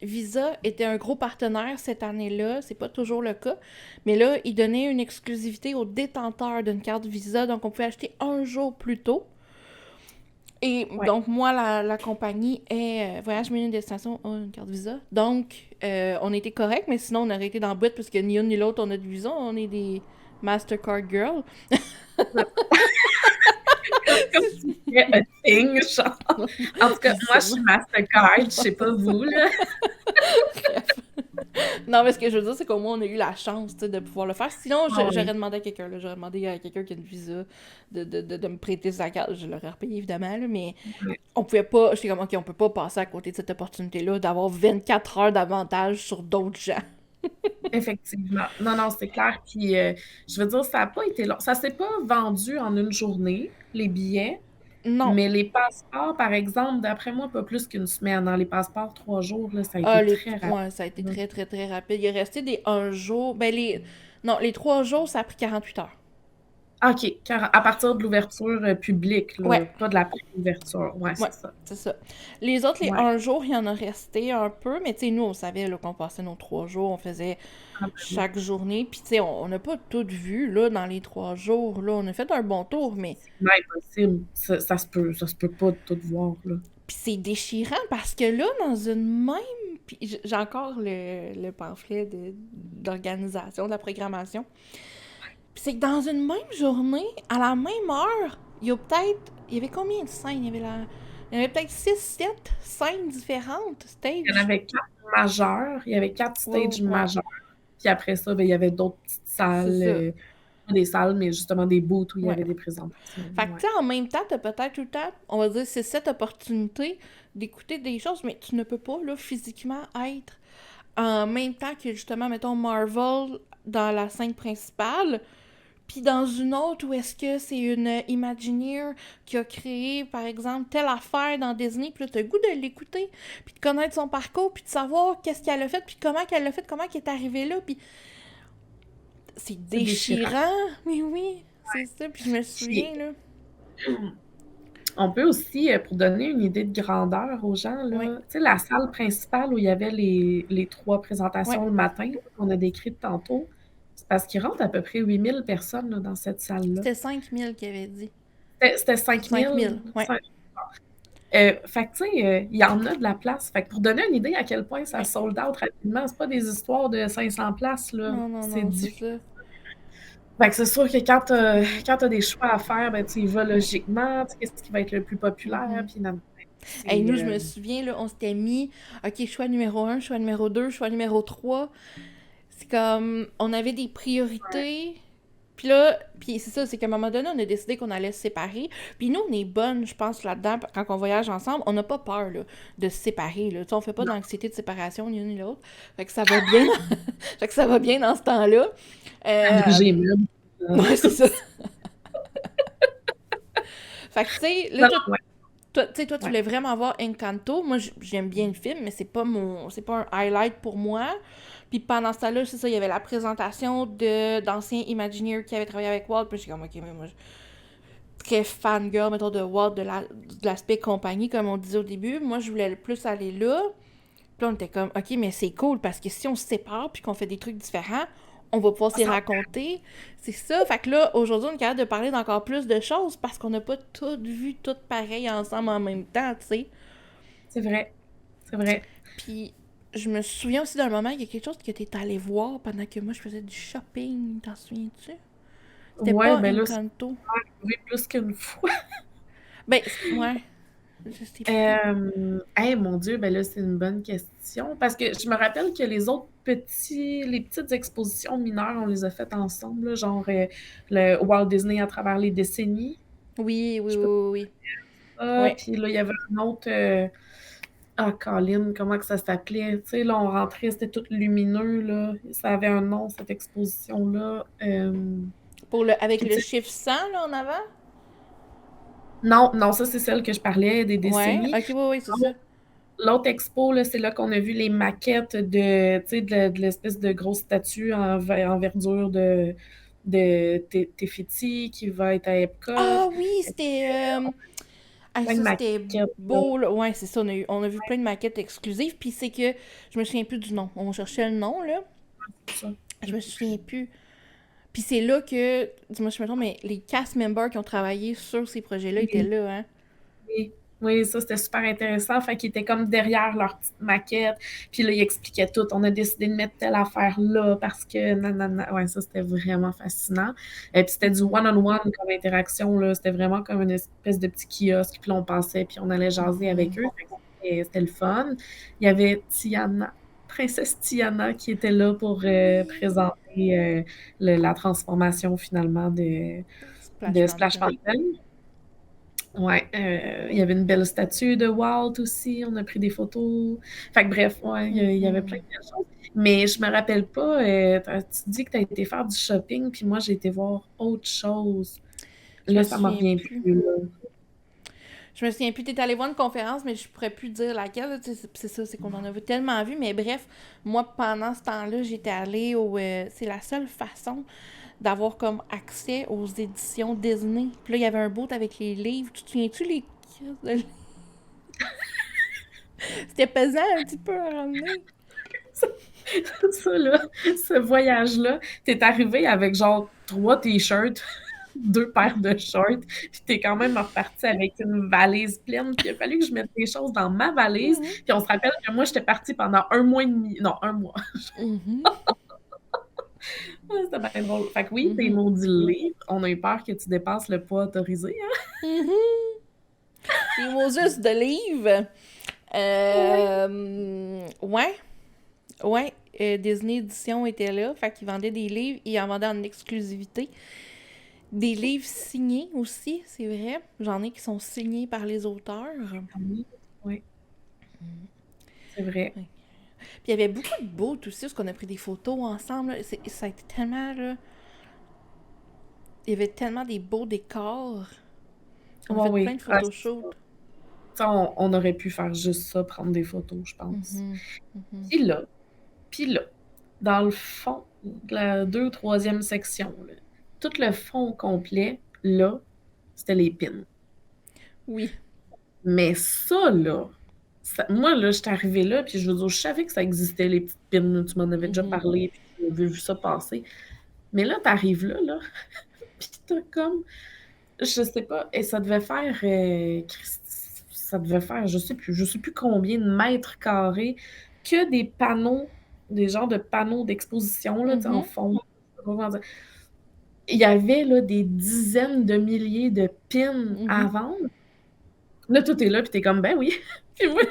Visa était un gros partenaire cette année-là. C'est pas toujours le cas. Mais là, ils donnaient une exclusivité aux détenteurs d'une carte Visa. Donc, on pouvait acheter un jour plus tôt. Et Ouais. donc, moi, la compagnie est Voyage Menu Destination a une carte Visa. Donc, on était correct, mais sinon, on aurait été dans la boîte parce que ni une ni l'autre, on a de Visa. On est des Mastercard Girls. Comme si c'était un thing, genre. En tout cas, moi, je suis Mastercard, je sais pas vous, là. Non, mais ce que je veux dire, c'est qu'au moins, on a eu la chance de pouvoir le faire. Sinon, Ah oui. j'aurais demandé à quelqu'un. J'aurais demandé à quelqu'un qui a une visa de me prêter sa carte. Je l'aurais repayé, évidemment, là, mais Ouais. on pouvait pas. J'étais comme, OK, on peut pas passer à côté de cette opportunité-là d'avoir 24 heures d'avantage sur d'autres gens. Effectivement. Non, non, c'est clair. Puis, je veux dire, ça n'a pas été long. Ça s'est pas vendu en une journée, les billets, Non. mais les passeports, par exemple, d'après moi, pas plus qu'une semaine. Dans les passeports, 3 jours, là, ça a Ah, été très rapide. ouais, ça a été très, très, très rapide. Il est resté des 1 jour. Ben, non, les 3 jours, ça a pris 48 heures. Ah, OK. À partir de l'ouverture publique, là, Ouais. pas de la préouverture. Ouais, Ouais, c'est ça. c'est ça. Les autres, les Ouais. 1 jour, il y en a resté un peu, mais tu sais, nous, on savait là, qu'on passait nos 3 jours, on faisait Ah, ben oui. chaque journée, puis tu sais, on n'a pas tout vu, là, dans les 3 jours, là, on a fait un bon tour, mais C'est impossible. Ça se peut pas de tout voir, là. puis c'est déchirant, parce que là, dans une même, puis j'ai encore le pamphlet d'organisation, de la programmation, puis c'est que dans une même journée, à la même heure, il y avait combien de scènes? Il y avait peut-être 6-7 scènes différentes, Il y en stage. avait 4 majeurs. Il y avait 4 stages Ouais. majeurs. Puis après ça, ben, il y avait d'autres petites salles, C'est ça. pas des salles, mais justement des booths où il y Ouais. avait des présentations. Fait que, Ouais. tu sais, en même temps, t'as peut-être tout le temps, on va dire, c'est cette opportunité d'écouter des choses, mais tu ne peux pas, là, physiquement être en même temps que, justement, mettons, Marvel dans la scène principale, puis dans une autre où est-ce que c'est une Imagineer qui a créé, par exemple, telle affaire dans Disney, puis là, t'as le goût de l'écouter, puis de connaître son parcours, puis de savoir qu'est-ce qu'elle a fait, puis comment qu'elle l'a fait, comment qu'elle est arrivée là, puis c'est C'est déchirant. déchirant, mais oui, c'est ça, puis je me souviens, là. On peut aussi, pour donner une idée de grandeur aux gens, Oui, là, tu sais, la salle principale où il y avait les 3 oui. présentations le matin, là, qu'on a décrites tantôt, c'est parce qu'il rentre à peu près 8 000 personnes, là, dans cette salle-là. C'était 5 000 qu'il avait dit. C'était 5 000, 5 000? ouais. Fait que, tu sais, il y en a de la place. Fait que pour donner une idée à quel point ça Ouais. sold out rapidement, c'est pas des histoires de 500 places, là. Non, non, C'est non, c'est du ça. Fait que c'est sûr que quand t'as des choix à faire, ben, tu y vas logiquement, tu sais, qu'est-ce qui va être le plus populaire, Mhm. puis nan, Hey, c'est, nous, je me souviens, là, on s'était mis, OK, choix numéro un, choix numéro 2, choix numéro 3. C'est comme, on avait des priorités. Puis là, puis c'est ça, c'est qu'à un moment donné, on a décidé qu'on allait se séparer. Puis nous, on est bonnes, je pense, là-dedans, quand on voyage ensemble, on n'a pas peur, là, de se séparer, là. Tu sais, on fait pas non, d'anxiété de séparation, ni l'une ni l'autre. Fait que ça va bien dans... fait que ça va bien dans ce temps-là. j'ai Euh... mieux. Ouais, c'est ça. Fait que, tu sais, là, Non, toi, non, ouais, toi, tu ouais. voulais vraiment voir Encanto. Moi, j'aime bien le film, mais c'est pas un highlight pour moi. Puis pendant ce temps-là, c'est ça, il y avait la présentation d'anciens Imagineers qui avaient travaillé avec Walt. Puis j'étais comme, ok, mais moi, très fangirl, mettons, de Walt, de l'aspect compagnie, comme on disait au début. Moi, je voulais le plus aller là. Puis là, on était comme, ok, mais c'est cool, parce que si on se sépare, puis qu'on fait des trucs différents, on va pouvoir s'y Ça, raconter. C'est ça. Fait que là, aujourd'hui, on est capable de parler d'encore plus de choses, parce qu'on n'a pas toutes vu toutes pareilles ensemble en même temps, tu sais. c'est vrai, c'est vrai. Puis, je me souviens aussi d'un moment, il y a quelque chose que tu es allé voir pendant que moi, je faisais du shopping. T'en souviens-tu? C'était Ouais, pas ben là, c'est Encanto. arrivé plus qu'une fois. Ben, ouais, je sais plus. Hey, mon Dieu, ben là, c'est une bonne question. Parce que je me rappelle que les petites expositions mineures, on les a faites ensemble, là, genre le Walt Disney à travers les décennies. Oui, oui, Je oui, peux oui. pas. Oui. Puis là, il y avait un autre. Colin, comment que ça s'appelait? Tu sais, là, on rentrait, c'était tout lumineux, là. Ça avait un nom, cette exposition-là. Avec Puis, le tu sais, chiffre 100, là, en avant? non, non, ça, c'est celle que je parlais, des Ouais, décennies. ok, oui, oui, c'est ça. L'autre expo, là, c'est là qu'on a vu les maquettes de, tu sais, de l'espèce de grosse statue en verdure de Tefiti qui va être à Epcot. Ah oui, c'était... Ah, Plein de ça, c'était maquettes, là. beau, là. Ouais, c'est ça, on a vu plein de maquettes exclusives, puis c'est que je me souviens plus du nom. On cherchait le nom, là. Ça. Je me souviens plus. Puis c'est là que, dis-moi si je me trompe, mais les cast members qui ont travaillé sur ces projets-là étaient Oui. là, hein. Oui, oui, ça c'était super intéressant. Fait qu'ils étaient comme derrière leur petite maquette. Puis là, ils expliquaient tout. On a décidé de mettre telle affaire là parce que nanana. Ouais, ça c'était vraiment fascinant. Et puis c'était du Mhm. one-on-one comme interaction, là. C'était vraiment comme une espèce de petit kiosque. Puis là, on passait, puis on allait jaser avec Mhm. eux. Fait que c'était le fun. Il y avait Tiana, Princesse Tiana, qui était là pour Oui. présenter la transformation finalement Splash de Splash Mountain. Mountain. Ouais, il y avait une belle statue de Walt aussi, on a pris des photos. Fait que bref, ouais, il y avait plein Mhm. de belles choses. Mais je me rappelle pas, tu dis que tu as été faire du shopping, puis moi j'ai été voir autre chose. Je me Là, ça m'en souviens revient plus. plus, là. Je me souviens plus. T'es allé voir une conférence, mais je pourrais plus dire laquelle. Là. C'est ça, c'est qu'on en a vu tellement vu. Mais bref, moi, pendant ce temps-là, j'étais allée au... c'est la seule façon d'avoir comme accès aux éditions Disney. Puis là, il y avait un bout avec les livres. Tu te souviens-tu les crises de livres? C'était pesant un petit peu à ramener. Ça, ça, là, ce voyage-là, t'es arrivé avec genre 3 t-shirts, 2 paires de shorts, puis t'es quand même reparti avec une valise pleine, puis il a fallu que je mette des choses dans ma valise, Mhm. puis on se rappelle que moi, j'étais partie pendant 1 mois et demi, non, 1 mois. Mhm. C'était bien drôle. Fait que oui, tes Mhm. maudits livres, on a eu peur que tu dépasses le poids autorisé, hein? Mhm. Les Moses de livres. Oui. Ouais. Ouais. Disney Édition était là. Fait qu'ils vendaient des livres. Ils en vendaient en exclusivité. Des livres signés aussi, c'est vrai. J'en ai qui sont signés par les auteurs. Oui, oui, c'est vrai. Ouais. Puis il y avait beaucoup de beaux aussi, parce qu'on a pris des photos ensemble. Là. Ça a été tellement, là... Il y avait tellement des beaux décors. On a Oui, fait plein oui. de Ah, c'est ça. photoshoots. Tu sais, on aurait pu faire juste ça, prendre des photos, je pense. Mhm. Mhm. Puis là, puis là, dans le fond de la 2 ou 3e section, là, tout le fond complet, là, c'était les pins. Oui. Mais ça, là, moi, là, j'étais arrivée là, puis je veux dire, je savais que ça existait, les petites pins, tu m'en avais déjà Mhm. parlé, puis j'avais vu ça passer. Mais là, t'arrives là, puis t'as comme, je sais pas, et ça devait faire, ça devait faire, je sais plus combien de mètres carrés, que des panneaux, des genres de panneaux d'exposition, là, tu sais, en Mhm. fond. Je sais pas comment dire. Il y avait, là, des dizaines de milliers de pins à Mhm. vendre. Là, tout est là, puis t'es comme, ben oui. Puis moi,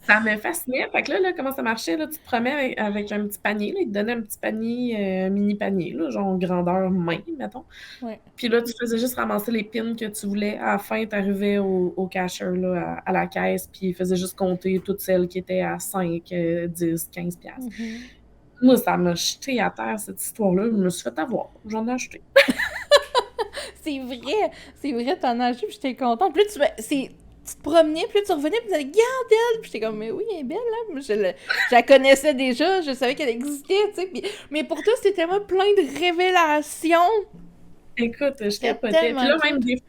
ça me fascinait. Fait que là, comment ça marchait, là, tu te promets avec un petit panier, là, ils te donnaient un petit panier, mini panier, là, genre grandeur main, mettons. Ouais. Puis là, tu faisais juste ramasser les pins que tu voulais. À la fin, tu arrivais au cashier, là, à la caisse, puis il faisait juste compter toutes celles qui étaient à 5, 10, 15 piastres. Mhm. Moi, ça m'a jeté à terre, cette histoire-là. Je me suis fait avoir. J'en ai acheté. C'est vrai, t'en as acheté, puis j'étais contente. Puis là, tu te promenais, puis là, tu revenais, puis tu disais, regarde elle! Puis j'étais comme, mais oui, elle est belle, là. Moi, je la connaissais déjà, je savais qu'elle existait, tu sais. Mais pour toi, c'était tellement plein de révélations. Écoute, je C'était capotais. Puis tellement là, même cute.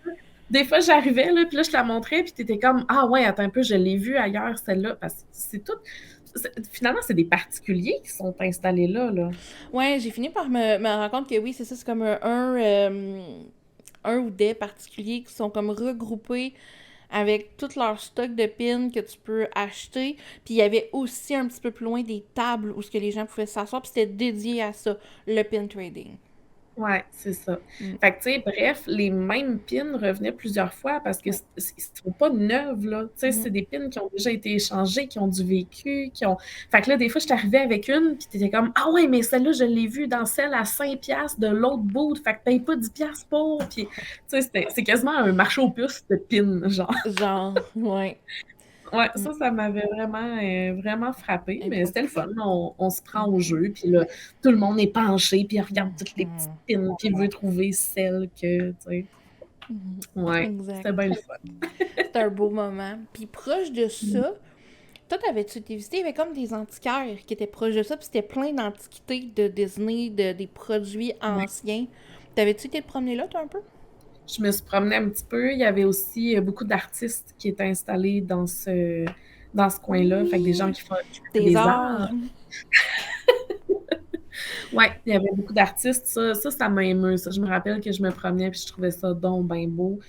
des fois j'arrivais, là, puis là, je te la montrais, puis t'étais comme, ah ouais, attends un peu, je l'ai vue ailleurs, celle-là, parce que c'est tout. Finalement, c'est des particuliers qui sont installés là, là. Ouais, j'ai fini par me rendre compte que oui, c'est ça, c'est comme un ou des particuliers qui sont comme regroupés avec tout leur stock de pins que tu peux acheter. Puis il y avait aussi un petit peu plus loin des tables où ce que les gens pouvaient s'asseoir, puis c'était dédié à ça, le pin trading. Ouais, c'est ça. Mm. Fait que, tu sais, bref, les mêmes pins revenaient plusieurs fois parce que Ouais. sont pas neuves, là. Tu sais, Mhm. c'est des pins qui ont déjà été échangés, qui ont du vécu, qui ont. Fait que là, des fois, je t'arrivais avec une, puis t'étais comme, ah ouais, mais celle-là, je l'ai vue dans celle à 5 piastres de l'autre bout, fait que paye pas 10 piastres pour. Puis, tu sais, c'est quasiment un marché aux puces de pins, genre. Genre, ouais. Ouais, Mm. ça m'avait vraiment frappé, Et mais pour... c'était le fun. On se prend au Mhm. jeu, puis là, tout le monde est penché, puis il regarde toutes les petites Mhm. pins, puis il veut trouver celle que, tu sais. Mhm. Ouais, Exact. c'était bien le fun. C'était un beau moment. Puis proche de ça, toi, t'avais-tu été visiter? Il y avait comme des antiquaires qui étaient proches de ça, puis c'était plein d'antiquités de Disney, des produits Ouais. anciens. T'avais-tu été te promener là, toi, un peu? Je me suis promenée un petit peu. Il y avait aussi beaucoup d'artistes qui étaient installés dans ce coin-là. Fait que des gens Oui! qui faisaient Des des arts! arts. Ouais, il y avait beaucoup d'artistes. Ça m'a ému. Ça. Je me rappelle que je me promenais puis je trouvais ça donc bien beau.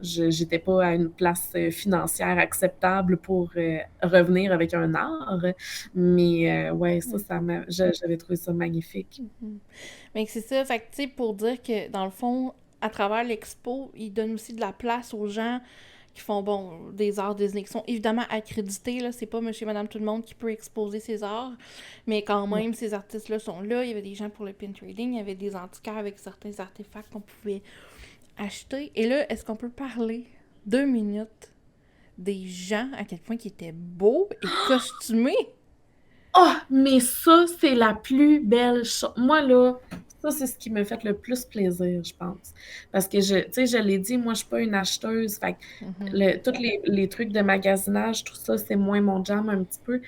J'étais pas à une place financière acceptable pour revenir avec un art, mais ouais, j'avais trouvé ça magnifique. Mhm. Mais c'est ça, fait que, tu sais, pour dire que, dans le fond, à travers l'expo, ils donnent aussi de la place aux gens qui font, bon, des arts Disney, qui sont évidemment accrédités, là, c'est pas monsieur, madame, tout le monde qui peut exposer ses arts, mais quand Ouais. même, ces artistes-là sont là, il y avait des gens pour le pin trading, il y avait des antiquaires avec certains artefacts qu'on pouvait acheter, et là, est-ce qu'on peut parler 2 minutes des gens, à quel point ils étaient beaux et costumés? Oh, mais ça, c'est la plus belle chose. Moi, là, ça, c'est ce qui me fait le plus plaisir, je pense. Parce que, tu sais, je l'ai dit, moi, je suis pas une acheteuse. Fait que Mhm. tous les trucs de magasinage, tout ça, c'est moins mon jam un petit peu.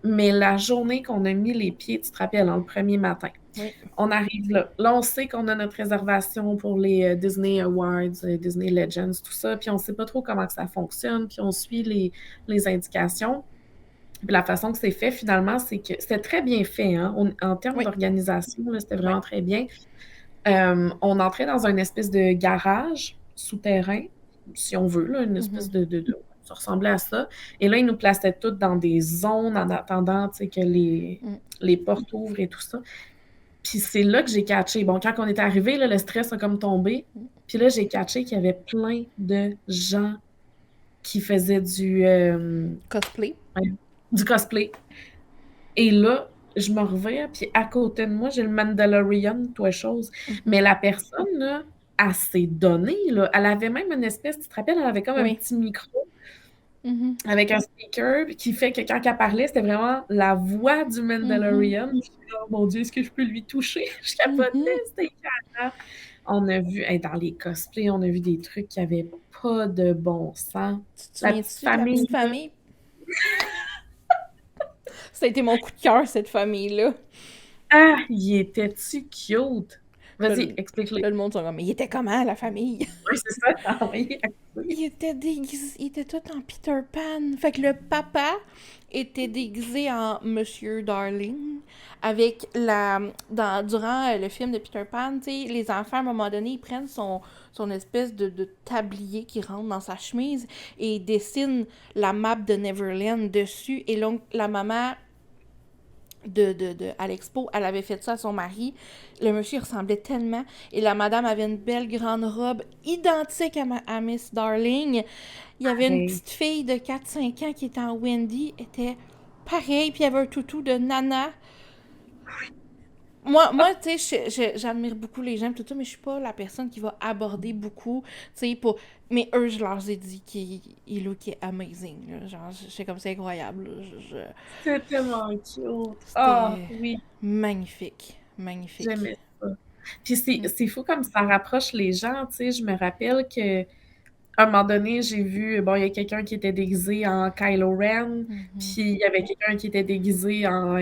Mais la journée qu'on a mis les pieds, tu te rappelles, hein, le premier matin, Oui. on arrive là. Là, on sait qu'on a notre réservation pour les Disney Awards, Disney Legends, tout ça, puis on sait pas trop comment que ça fonctionne, puis on suit les indications. Puis la façon que c'est fait, finalement, c'est que c'était très bien fait, hein. En termes Oui. d'organisation, là, c'était Oui. vraiment très bien. On entrait dans une espèce de garage souterrain, si on veut, là, une espèce Mhm. ça ressemblait à ça. Et là, ils nous plaçaient toutes dans des zones en attendant, tu sais, que Mm. les portes ouvrent et tout ça. Puis c'est là que j'ai catché. Bon, quand on est arrivé, là, le stress a comme tombé. Puis là, j'ai catché qu'il y avait plein de gens qui faisaient Cosplay. du cosplay. Et là, je me reviens, puis à côté de moi, j'ai le Mandalorian, toi chose. Mhm. Mais la personne, là, elle s'est donnée, là. Elle avait même une espèce, tu te rappelles, elle avait comme un Oui. petit micro Mhm. avec un speaker qui fait que quand elle parlait, c'était vraiment la voix du Mhm. Mandalorian. Je suis là, oh mon Dieu, est-ce que je peux lui toucher? Je capotais, Mhm. c'était écœurant. On a vu, hey, dans les cosplays, on a vu des trucs qui avaient pas de bon sens. Tu te La petite souviens-tu de la famille, petite là. famille? Ça a été mon coup de cœur, cette famille-là. Ah, il était-tu cute? Là, Vas-y, explique-le. là, le monde sont comme, mais il était comment, la famille? Oui, c'est ça, t'as envoyé à couper. Il était tout en Peter Pan. Fait que le papa était déguisé en Monsieur Darling. Avec durant le film de Peter Pan, tu sais, les enfants, à un moment donné, ils prennent son espèce de tablier qui rentre dans sa chemise et ils dessinent la map de Neverland dessus. Et donc, la maman à l'expo, elle avait fait ça à son mari. Le monsieur ressemblait tellement. Et la madame avait une belle grande robe identique à Miss Darling. Il y avait une Pareil. petite fille de 4-5 ans qui était en Wendy, était pareil, puis il y avait un toutou de Nana. Moi tu sais, j'admire beaucoup les gens, tout ça, mais je suis pas la personne qui va aborder beaucoup, tu sais, pour... Mais eux, je leur ai dit qu'il look est amazing, là. Genre, c'est comme c'est incroyable, là. C'est tellement cute. Ah, C'était oui, magnifique, magnifique. j'aimais ça. Puis c'est fou comme ça rapproche les gens, tu sais. Je me rappelle que à un moment donné, j'ai vu, bon, il y a quelqu'un qui était déguisé en Kylo Ren, puis il y avait quelqu'un qui était déguisé en...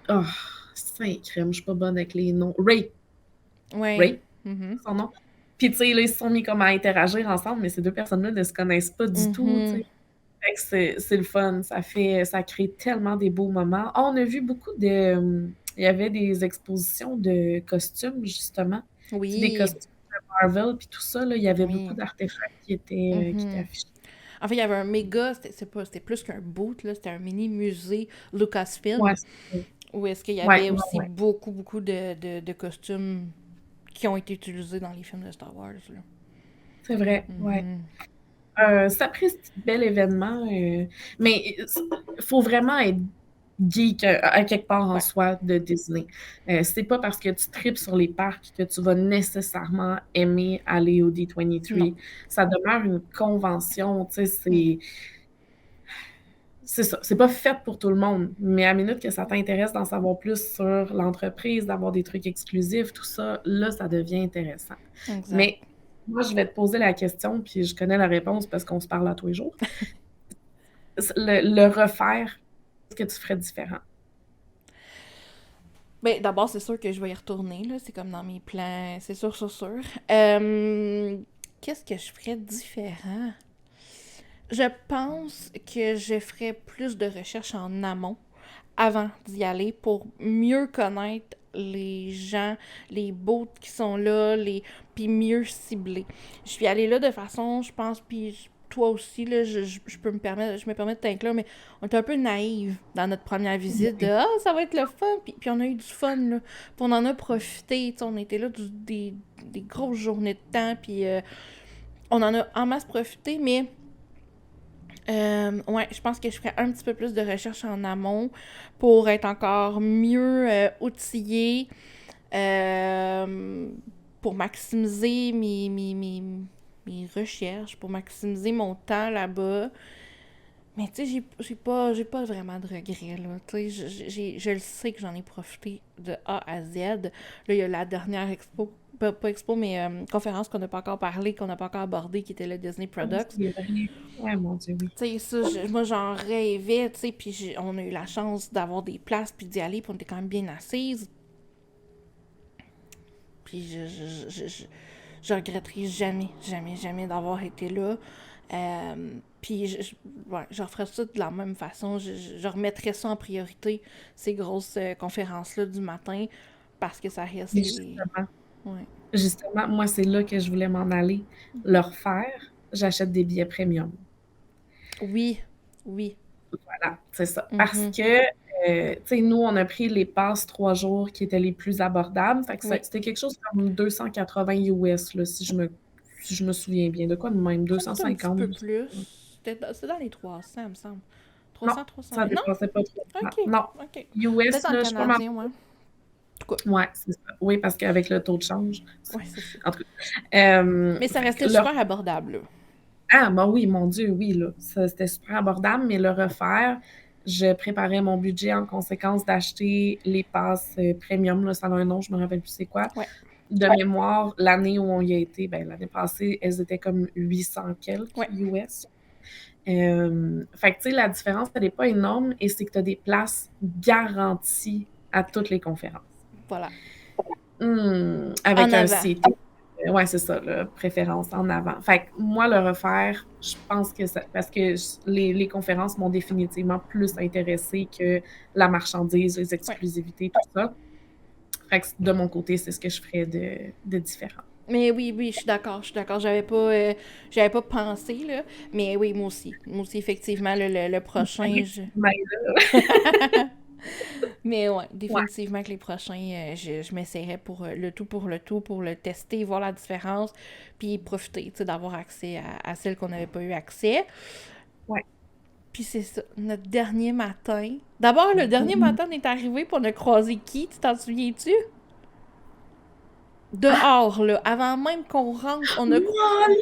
oh, c'est un crème, je suis pas bonne avec les noms. Ray. Ouais. Ray, son nom. Puis, tu sais, là, ils se sont mis comme à interagir ensemble, mais ces deux personnes-là ne se connaissent pas du tout, tu sais. Fait que c'est le fun. Ça crée tellement des beaux moments. Ah, on a vu beaucoup de... Il y avait des expositions de costumes, justement. Tu sais, des Oui, costumes de Marvel, puis tout ça, là, il y avait beaucoup oui. d'artefacts qui étaient affichés. En fait, il y avait un méga, c'était plus qu'un boot, là, c'était un mini musée Lucasfilm, Ouais, c'est où est-ce qu'il y ouais, avait ouais, aussi ouais. beaucoup, beaucoup de costumes qui ont été utilisés dans les films de Star Wars, là. C'est vrai, ouais. Sapristi bel événement, mais il faut vraiment être geek à quelque part en Ouais, soi de Disney. C'est pas parce que tu tripes sur les parcs que tu vas nécessairement aimer aller au non. D23. Ça demeure une convention, tu sais, Mm. c'est ça. C'est pas fait pour tout le monde, mais à minute que ça t'intéresse d'en savoir plus sur l'entreprise, d'avoir des trucs exclusifs, tout ça, là, ça devient intéressant. Exact. Mais moi, je vais te poser la question, puis je connais la réponse parce qu'on se parle à tous les jours. Le refaire, qu'est-ce que tu ferais différent? Ben, d'abord, c'est sûr que je vais y retourner, là. C'est comme dans mes plans, c'est sûr, sûr, sûr. Qu'est-ce que je ferais différent? Je pense que je ferais plus de recherches en amont avant d'y aller pour mieux connaître les gens, les boats qui sont là, puis mieux cibler. Je suis allée là de façon, je pense, puis toi aussi, là, je me permets de t'inclure, mais on était un peu naïve dans notre première visite de ah, ça va être le fun, puis on a eu du fun, là. Puis on en a profité, on était là des grosses journées de temps, puis on en a en masse profité, mais ouais, je pense que je ferais un petit peu plus de recherche en amont pour être encore mieux outillée, euh, pour maximiser mes recherches, pour maximiser mon temps là-bas. Mais tu sais, j'ai pas vraiment de regrets, là. Tu sais, je le sais que j'en ai profité de A à Z. Là, il y a la dernière expo, pas expo, mais conférence qu'on n'a pas encore parlé, qu'on n'a pas encore abordé, qui était le Disney Products. C'est vrai. Ouais, mon Dieu, oui. Tu sais, ça, moi, j'en rêvais, tu sais, puis on a eu la chance d'avoir des places, puis d'y aller, puis on était quand même bien assises. Puis je regretterai jamais, jamais, jamais d'avoir été là. Puis ouais, je referais ça de la même façon. Je remettrais ça en priorité, ces grosses conférences-là du matin, parce que ça reste Mais les... Ouais. justement, moi, c'est là que je voulais m'en aller. Le refaire, j'achète des billets premium. Oui, oui. Voilà, c'est ça. Parce Mhm. que, tu sais, nous, on a pris les passes 3 jours qui étaient les plus abordables. Fait que Oui. c'était quelque chose comme 280 US, là, si je me souviens bien. De quoi de même? Peut-être un petit 250. peu plus. C'était dans les 300, il me semble. Non, 300, ça 320. Non? dépassait pas 300. OK. Non. OK. Peut-être US, en là, je sais pas ma... canadien, ouais. En tout cas, Ouais, c'est ça. Oui, parce qu'avec le taux de change. ouais, c'est ça. En tout cas. Mais ça restait Le... super abordable, là. Ah, bah oui, mon Dieu, oui, là. Ça, c'était super abordable, mais le refaire, je préparais mon budget en conséquence d'acheter les passes premium, là, ça a un nom, je me rappelle plus c'est quoi. Ouais. De mémoire, l'année où on y a été, ben, l'année passée, elles étaient comme 800 quelques Ouais. US. Fait que, tu sais, la différence, elle n'est pas énorme et c'est que tu as des places garanties à toutes les conférences. Voilà. Avec En un avant. CT. Ouais, c'est ça, là, préférence en avant. Fait que moi, le refaire, je pense que ça, parce que les conférences m'ont définitivement plus intéressée que la marchandise, les Ouais. exclusivités, tout ça. Fait que de mon côté, c'est ce que je ferais de différent. Mais oui, oui, je suis d'accord, je suis d'accord. J'avais pas pensé, là. Mais oui, moi aussi. Moi aussi, effectivement, le prochain, Mais Mais ouais, ouais, définitivement que les prochains, je m'essaierai pour le tout, pour le tester, voir la différence, puis profiter, tu sais, d'avoir accès à celles qu'on n'avait pas eu accès. ouais. Puis c'est ça, notre dernier matin. D'abord, le dernier matin, on est arrivé, pour on a croisé qui, tu t'en souviens-tu? Ah! Dehors, là, avant même qu'on rentre, on a... Wally!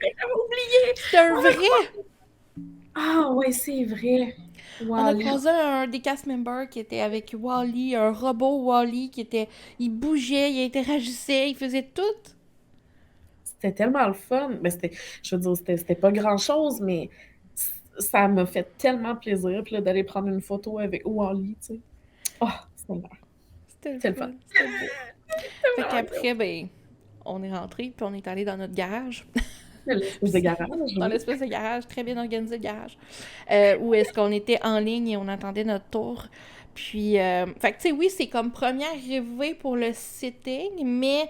J'avais oublié! C'était un On a vrai! croisé. Ah ouais, c'est vrai. On a Wally. croisé un des cast members qui était avec Wally, un robot Wally qui était... Il bougeait, il interagissait, il faisait tout. C'était tellement le fun. Mais je veux dire, c'était pas grand-chose, mais ça m'a fait tellement plaisir puis là, d'aller prendre une photo avec Wally, tu sais. Oh, C'était le c'est le fun, fun. c'était beau. C'est Fait vraiment cool. qu'après, ben, on est rentré, puis on est allé dans notre garage. L'espèce de garage, Dans oui. l'espèce de garage, très bien organisé le garage. Où est-ce qu'on était en ligne et on attendait notre tour. Puis, fait que tu sais, oui, c'est comme première arrivée pour le sitting, mais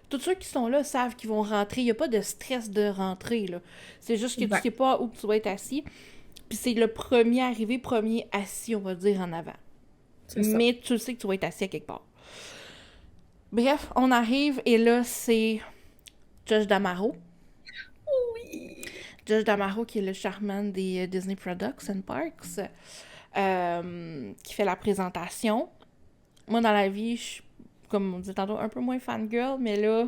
tous ceux qui sont là savent qu'ils vont rentrer. Il n'y a pas de stress de rentrer, là. C'est juste que tu Exact. sais pas où tu vas être assis. Puis c'est le premier arrivé, premier assis, on va dire, en avant. C'est ça. Mais tu sais que tu vas être assis à quelque part. Bref, on arrive et là, c'est Josh D'Amaro. Oui. Josh D'Amaro, qui est le charmant des Disney Products and Parks, qui fait la présentation. Moi, dans la vie, je suis, comme on disait tantôt, un peu moins fangirl, mais là,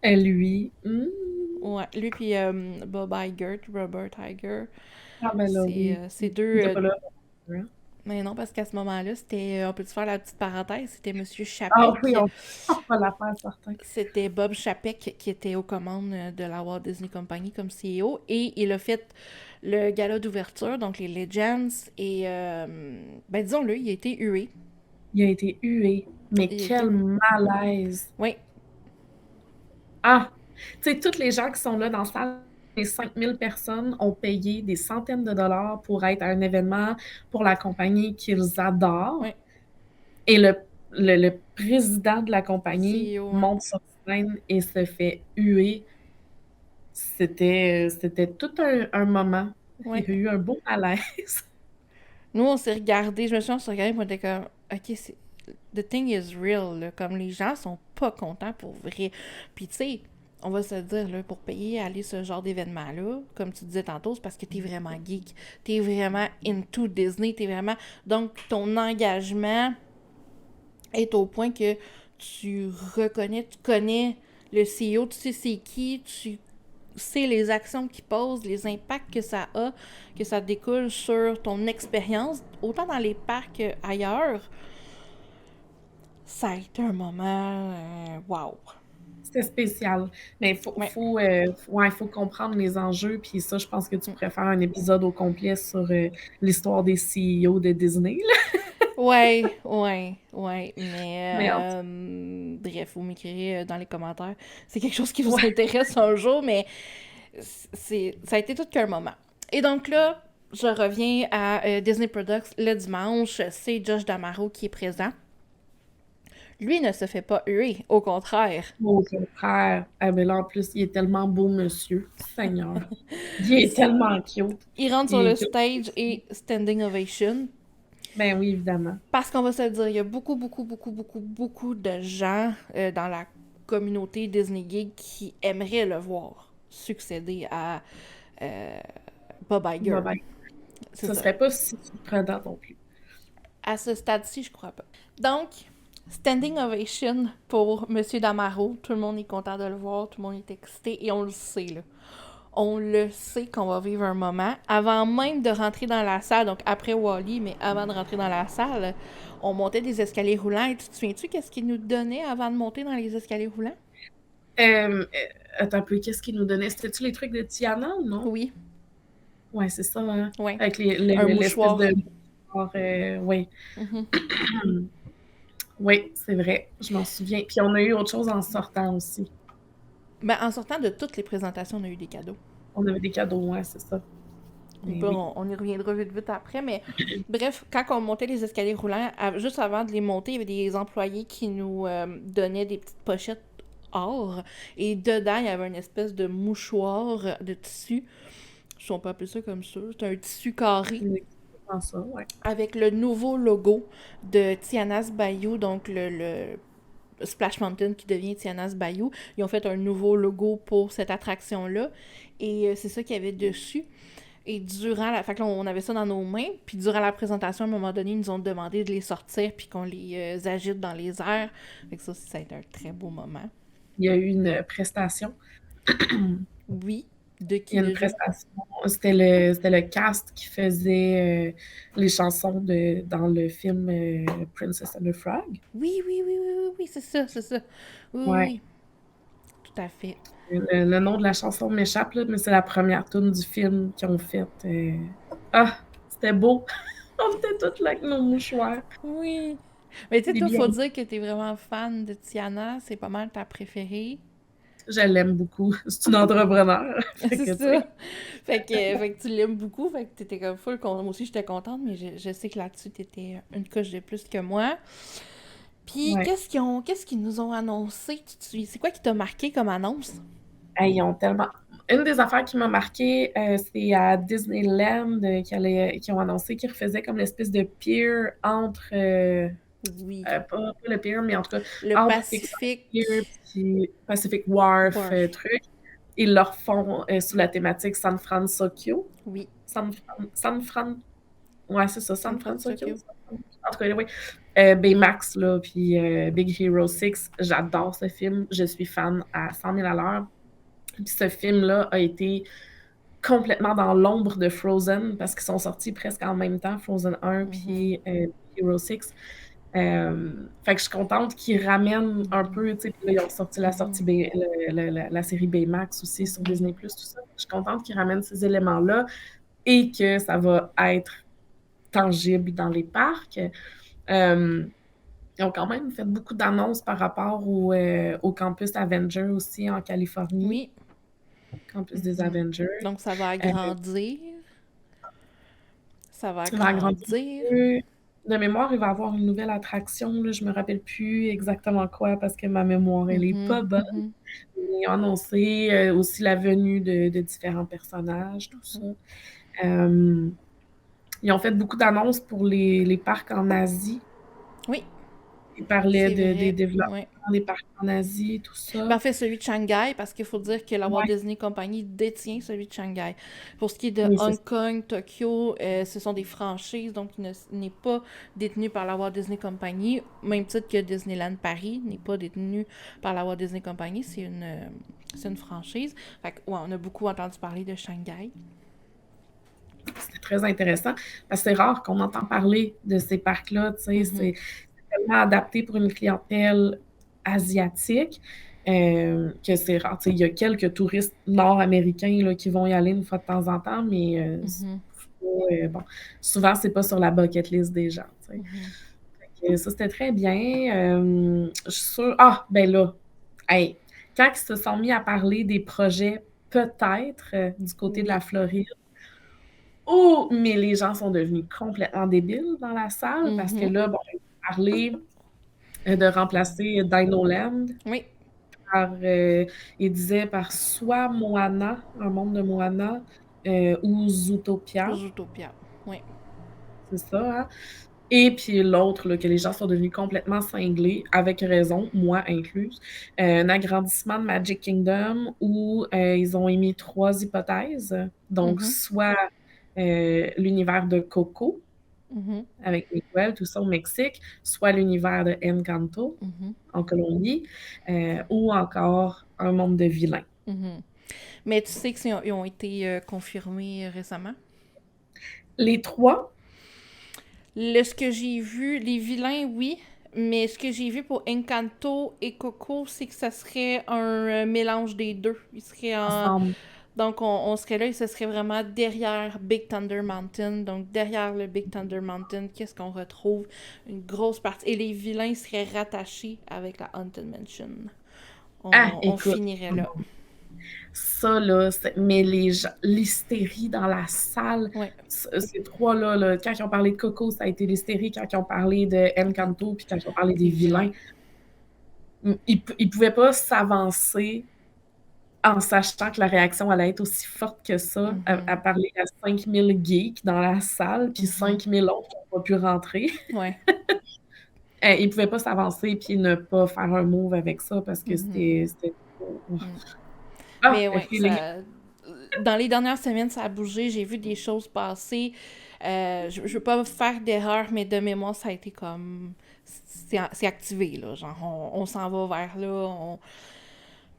Et lui. ouais, lui puis Bob Iger, Robert Iger, Ah ben là, oui. c'est deux... Il était pas là. Hein? mais non, parce qu'à ce moment-là, c'était, on peut-tu faire la petite parenthèse, c'était Monsieur Ah oui, Chapek. on va la faire, certain. C'était Bob Chapek qui était aux commandes de la Walt Disney Company comme CEO et il a fait le gala d'ouverture, donc les Legends, et ben disons-le, il a été hué. Il a été hué. Mais Il a quel été... malaise. Oui, Ah! Tu sais, toutes les gens qui sont là dans la salle, les 5000 personnes ont payé des centaines de dollars pour être à un événement pour la compagnie qu'ils adorent. oui, Et le président de la compagnie CEO, hein. monte sur scène et se fait huer. C'était tout un moment. Il Oui. y a eu un beau malaise. Nous, on s'est regardé, je me souviens, on s'est regardé, on était comme, ok, c'est... The thing is real, là. Comme les gens sont pas contents pour vrai. Puis tu sais, on va se dire, là, pour payer aller ce genre d'événement-là, comme tu disais tantôt, c'est parce que t'es vraiment geek. T'es vraiment into Disney, t'es vraiment... Donc, ton engagement est au point que tu reconnais, tu connais le CEO, tu sais c'est qui, tu sais les actions qu'il pose, les impacts que ça découle sur ton expérience, autant dans les parcs qu'ailleurs. Ça a été un moment... wow! C'était spécial. Mais Ouais. ouais, faut comprendre les enjeux. Puis ça, je pense que tu pourrais faire un épisode au complet sur l'histoire des CEO de Disney. Là. Ouais, ouais, ouais. Mais Mais bref, vous m'écrirez dans les commentaires. C'est quelque chose qui vous ouais. intéresse un jour, mais ça a été tout qu'un moment. Et donc là, je reviens à Disney Products le dimanche. C'est Josh D'Amaro qui est présent. Lui ne se fait pas huer, au contraire. Mon frère, ah, mais là, en plus, il est tellement beau, monsieur. Seigneur. Il est tellement cute. Il rentre Il sur est le cute. stage et standing ovation. Ben oui, évidemment. Parce qu'on va se le dire, il y a beaucoup, beaucoup, beaucoup, beaucoup, beaucoup de gens dans la communauté Disney Geek qui aimeraient le voir succéder à euh, Bob Iger. Bye bye. C'est Ça ça. serait pas si surprenant non plus. À ce stade-ci, je crois pas. Donc, standing ovation pour Monsieur Damaro. Tout le monde est content de le voir, tout le monde est excité et on le sait, là. On le sait qu'on va vivre un moment. Avant même de rentrer dans la salle, donc après Wally, mais avant de rentrer dans la salle, on montait des escaliers roulants. Et tu te souviens-tu qu'est-ce qu'ils nous donnaient avant de monter dans les escaliers roulants? Attends un peu, qu'est-ce qu'il nous donnait? C'était-tu les trucs de Tiana ou non? Oui, Ouais, c'est ça, hein? oui. Avec Un l'espèce de mouchoir. mouchoir, oui. Mhm. Oui, c'est vrai, je m'en souviens. Puis on a eu autre chose en sortant aussi. Ben, en sortant de toutes les présentations, on a eu des cadeaux. On avait des cadeaux, ouais, c'est ça. Mais Bon, oui. on y reviendra vite vite après, mais bref, quand on montait les escaliers roulants, juste avant de les monter, il y avait des employés qui nous donnaient des petites pochettes or, et dedans, il y avait une espèce de mouchoir de tissu. Je ne sais pas appeler ça comme ça. C'est un tissu carré C'est exactement ça, ouais. avec le nouveau logo de Tiana's Bayou, donc le Splash Mountain qui devient Tiana's Bayou. Ils ont fait un nouveau logo pour cette attraction-là. Et c'est ça qu'il y avait dessus. Et durant la... Fait que là, on avait ça dans nos mains. Puis durant la présentation, à un moment donné, ils nous ont demandé de les sortir puis qu'on les agite dans les airs. Fait que ça a été un très beau moment. Il y a eu une prestation. Oui. De Il qui y a une déjà? prestation. C'était le cast qui faisait les chansons dans le film Princess and the Frog. Oui, oui, oui, oui, oui, oui, c'est ça, c'est ça. Oui, oui, Ouais. oui. Tout à fait. Le nom de la chanson m'échappe, là, mais c'est la première tune du film qu'ils ont faite. Ah, c'était beau. On était toutes là avec nos mouchoirs. Oui. Mais tu sais, Des toi, faut biens. dire que t'es vraiment fan de Tiana. C'est pas mal ta préférée. Je l'aime beaucoup. C'est une entrepreneur. Fait C'est que, tu sais. ça. Fait que tu l'aimes beaucoup. Fait que t'étais comme full. Moi aussi, j'étais contente, mais je sais que là-dessus, t'étais une coche de plus que moi. Puis, Ouais. qu'est-ce qu'ils nous ont annoncé? C'est quoi qui t'a marqué comme annonce? Hey, ils ont tellement. Une des affaires qui m'a marqué, c'est à Disneyland qui ont annoncé qu'ils refaisaient comme l'espèce de pier entre. Oui. Pas le pier, mais en tout cas, Le entre Pixar Pier Pacifique puis Pacific Wharf, Wharf. truc. Ils leur font sous la thématique San Francisco. Oui. San Fran. Ouais, c'est ça, San San Francisco. Francisco. En tout cas, oui. Baymax, là, puis Big Hero 6, j'adore ce film. Je suis fan à 100 000 à l'heure. Puis ce film-là a été complètement dans l'ombre de Frozen parce qu'ils sont sortis presque en même temps, Frozen 1 Mhm. puis Hero 6. Fait que je suis contente qu'ils ramènent un peu, tu sais, puis là, ils ont sorti Mhm. la série Baymax aussi sur Mhm. Disney+, tout ça. Je suis contente qu'ils ramènent ces éléments-là et que ça va être tangible dans les parcs. Euh, Ils ont quand même fait beaucoup d'annonces par rapport au campus Avenger aussi en Californie, Oui. campus des Mhm. Avengers. Donc, ça va Euh, agrandir. Ça va il va agrandir un agrandir. peu. De mémoire, il va avoir une nouvelle attraction. Là, je me rappelle plus exactement quoi parce que ma mémoire, elle est Mhm. pas bonne. Mhm. Ils ont annoncé aussi la venue de différents personnages, tout ça. Mhm. Euh, Ils ont fait beaucoup d'annonces pour les parcs en Asie. Oui, Ils parlaient c'est des vrai. développements Ouais. des parcs en Asie, tout Ben, ça. en fait, celui de Shanghai, parce qu'il faut dire que la Walt Ouais, Disney Company détient celui de Shanghai. Pour ce qui est de oui, c'est Hong ça. Kong, Tokyo, ce sont des franchises, donc il n'est pas détenu par la Walt Disney Company, même titre que Disneyland Paris n'est pas détenu par la Walt Disney Company, c'est une franchise. Fait que, ouais, on a beaucoup entendu parler de Shanghai. C'était très intéressant parce que c'est rare qu'on entend parler de ces parcs-là. Tu sais, Mhm. c'est tellement adapté pour une clientèle asiatique que c'est rare. Tu sais, il y a quelques touristes nord-américains là, qui vont y aller une fois de temps en temps, mais Mhm. bon, souvent, c'est pas sur la bucket list des gens. Tu sais. Mhm. Fait que ça, c'était très bien. Je suis sûre. Ah, ben là, hey, quand ils se sont mis à parler des projets, peut-être du côté de la Oui. Floride, oh, mais les gens sont devenus complètement débiles dans la salle parce que Mhm. là, bon, ils ont parlé de remplacer Dino Land Oui. par, il disait par soit Moana, un monde de Moana, ou Zootopia, Zootopia. Oui. c'est ça, hein? Et puis l'autre, là, que les gens sont devenus complètement cinglés, avec raison, moi incluse, un agrandissement de Magic Kingdom où ils ont émis 3 hypothèses. Donc, Mhm. soit l'univers de Coco, Mhm. avec Miguel, tout ça au Mexique, soit l'univers de Encanto Mhm. en Colombie, ou encore un monde de vilains. Mhm. Mais tu sais qu'ils ont été confirmés récemment? Les trois, Ce que j'ai vu, les vilains, oui. Mais ce que j'ai vu pour Encanto et Coco, c'est que ça serait un mélange des deux. Ils seraient ensemble. Donc, on serait là et ce serait vraiment derrière Big Thunder Mountain. Donc, derrière le Big Thunder Mountain, qu'est-ce qu'on retrouve? Une grosse partie. Et les vilains seraient rattachés avec la Haunted Mansion. Ah, On écoute, finirait là. ça, là, mais l'hystérie dans la salle, Ouais. ces trois-là, là, quand ils ont parlé de Coco, ça a été l'hystérie. Quand ils ont parlé de Encanto, puis quand ils ont parlé des vilains, ils pouvaient pas s'avancer en sachant que la réaction allait être aussi forte que ça, à parler à 5000 geeks dans la salle, puis 5000 autres qui n'ont pas pu rentrer. Ouais. Ils pouvaient pas s'avancer puis ne pas faire un move avec ça parce que c'était Mais le ouais, feeling. dans les dernières semaines, ça a bougé. J'ai vu des choses passer. Je veux pas faire d'erreur, mais de mémoire, ça a été comme... C'est activé, là. Genre, on s'en va vers là.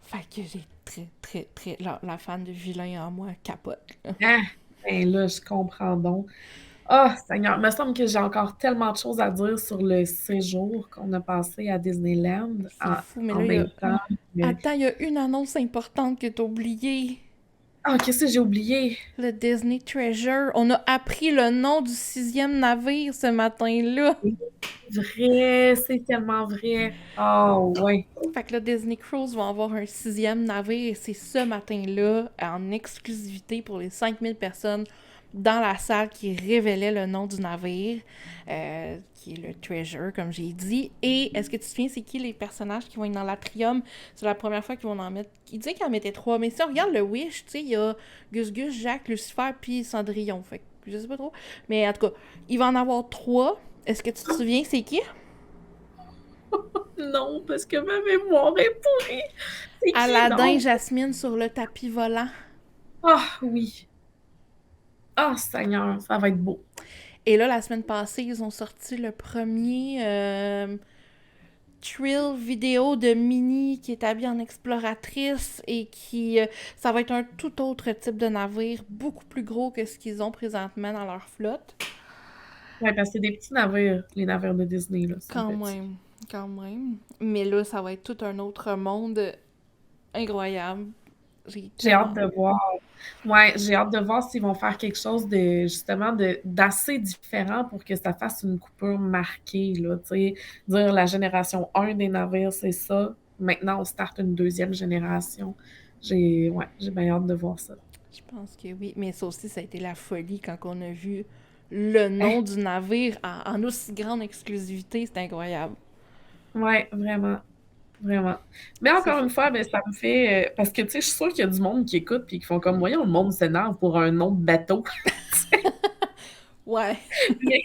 Fait que j'ai très... La fan de vilain en moi capote. Ah, ben là, je comprends donc. Ah, Seigneur, il me semble que j'ai encore tellement de choses à dire sur le séjour qu'on a passé à Disneyland C'est fou, mais en là, il y a... même temps. Attends, il y a une annonce importante que t'as oubliée. Ah, qu'est-ce que j'ai oublié? Le Disney Treasure. On a appris le nom du 6e navire ce matin-là. Vrai, c'est tellement vrai. Oh, ouais. Fait que là, Disney Cruise va avoir un 6e navire et c'est ce matin-là, en exclusivité pour les 5000 personnes dans la salle qui révélait le nom du navire, qui est le Treasure, comme j'ai dit. Et est-ce que tu te souviens, c'est qui les personnages qui vont être dans l'Atrium? C'est la première fois qu'ils vont en mettre... Ils disaient qu'ils en mettaient 3, mais si on regarde le Wish, tu sais, il y a Gus Gus, Jacques, Lucifer, puis Cendrillon. Fait que je sais pas trop. Mais en tout cas, il va en avoir 3. Est-ce que tu te souviens, c'est qui? Non, parce que ma mémoire est pourrie. C'est qui, Aladdin, non? Jasmine sur le tapis volant. Ah, oui. Ah, Seigneur, ça va être beau. Et là, la semaine passée, ils ont sorti le premier thrill vidéo de Minnie qui est habillée en exploratrice et qui... ça va être un tout autre type de navire, beaucoup plus gros que ce qu'ils ont présentement dans leur flotte. Ouais, parce que c'est des petits navires, les navires de Disney, là. Quand même. Mais là, ça va être tout un autre monde incroyable. J'ai hâte de voir. Ouais, j'ai hâte de voir s'ils vont faire quelque chose de justement d'assez différent pour que ça fasse une coupure marquée, là, tu sais. Dire la génération 1 des navires, c'est ça. Maintenant, on starte une deuxième génération. J'ai bien hâte de voir ça. Je pense que oui. Mais ça aussi, ça a été la folie quand on a vu le nom du navire en aussi grande exclusivité. C'est incroyable. Ouais, vraiment. Vraiment. Mais encore une fois, ben, ça me fait. Parce que, tu sais, je suis sûre qu'il y a du monde qui écoute et qui font comme, voyons, le monde s'énerve pour un nom de bateau. Ouais. Mais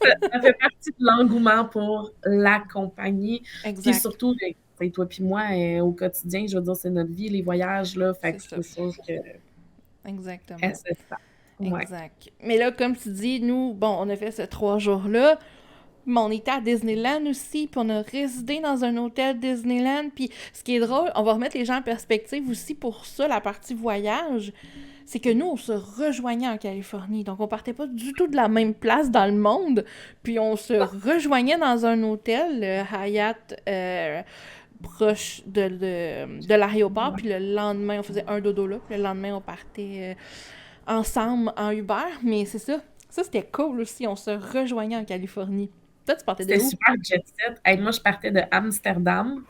ça fait partie de l'engouement pour la compagnie. Puis Exact. surtout, ben, toi puis moi, au quotidien, je veux dire, c'est notre vie, les voyages, là. Fait que C'est c'est sûr que Exactement. c'est ça. Ouais. Exact. Mais là, comme tu dis, nous, bon, on a fait ces 3 jours-là, mais on était à Disneyland aussi, puis on a résidé dans un hôtel Disneyland, puis ce qui est drôle, on va remettre les gens en perspective aussi pour ça, la partie voyage, c'est que nous, on se rejoignait en Californie, donc on partait pas du tout de la même place dans le monde, puis on se rejoignait dans un hôtel, le Hyatt, proche de l'aéroport, puis le lendemain, on faisait un dodo là, puis le lendemain, on partait ensemble en Uber, mais c'est ça. Ça, c'était cool aussi, on se rejoignait en Californie. Toi, tu partais de C'était où? super jet set. Hey, moi, je partais de Amsterdam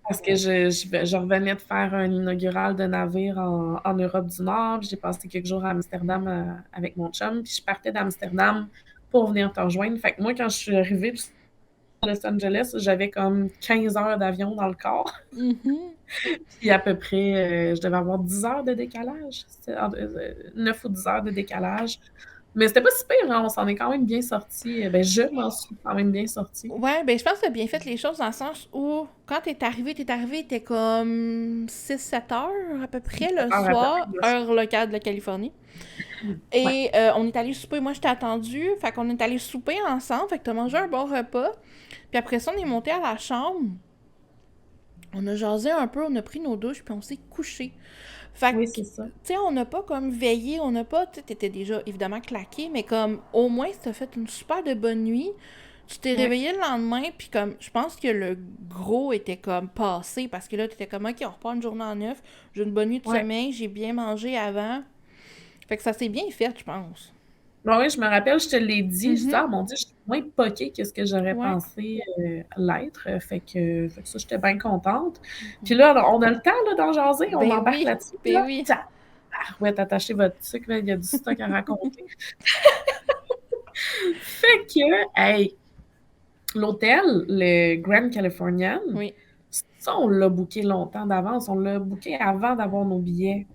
parce que je revenais de faire un inaugural de navire en Europe du Nord. J'ai passé quelques jours à Amsterdam avec mon chum. Puis je partais d'Amsterdam pour venir te rejoindre. Fait que moi, quand je suis arrivée à Los Angeles, j'avais comme 15 heures d'avion dans le corps. Puis à peu près, je devais avoir 10 heures de décalage. 9 ou 10 heures de décalage. Mais c'était pas si pire, hein? On s'en est quand même bien sorti. Ben, je m'en suis quand même bien sorti. Ouais, ben je pense que t'as bien fait les choses dans le sens où quand t'es arrivé, t'es comme 6-7 heures à peu près le soir, heure locale de la Californie. Et on est allé souper, moi je t'ai attendu, fait qu'on est allé souper ensemble, fait que t'as mangé un bon repas. Puis après ça, on est monté à la chambre. On a jasé un peu, on a pris nos douches, puis on s'est couché. Fait que, Oui, c'est ça. tu sais, on n'a pas comme veillé, on n'a pas, tu sais, t'étais déjà évidemment claqué, mais comme au moins, ça fait une super de bonne nuit. Tu t'es Ouais, réveillé le lendemain, puis comme, je pense que le gros était comme passé, parce que là, t'étais comme, ok, on repart une journée en neuf, j'ai une bonne nuit de ouais. sommeil, j'ai bien mangé avant. Fait que ça s'est bien fait, je pense. Bah oui, je me rappelle, je te l'ai dit, je dis: Mhm. «Ah mon Dieu, je suis moins poquée que ce que j'aurais Ouais. pensé, l'être», fait que ça, j'étais bien contente. Puis là, on a le temps, là, d'en jaser, on Ben embarque oui, là-dessus, ben là? oui. Tabarouette, attachez votre sucre, là, il y a du stock à raconter. Fait que, hey, l'hôtel, le Grand Californian, Oui. ça, on l'a booké longtemps d'avance. On l'a booké avant d'avoir nos billets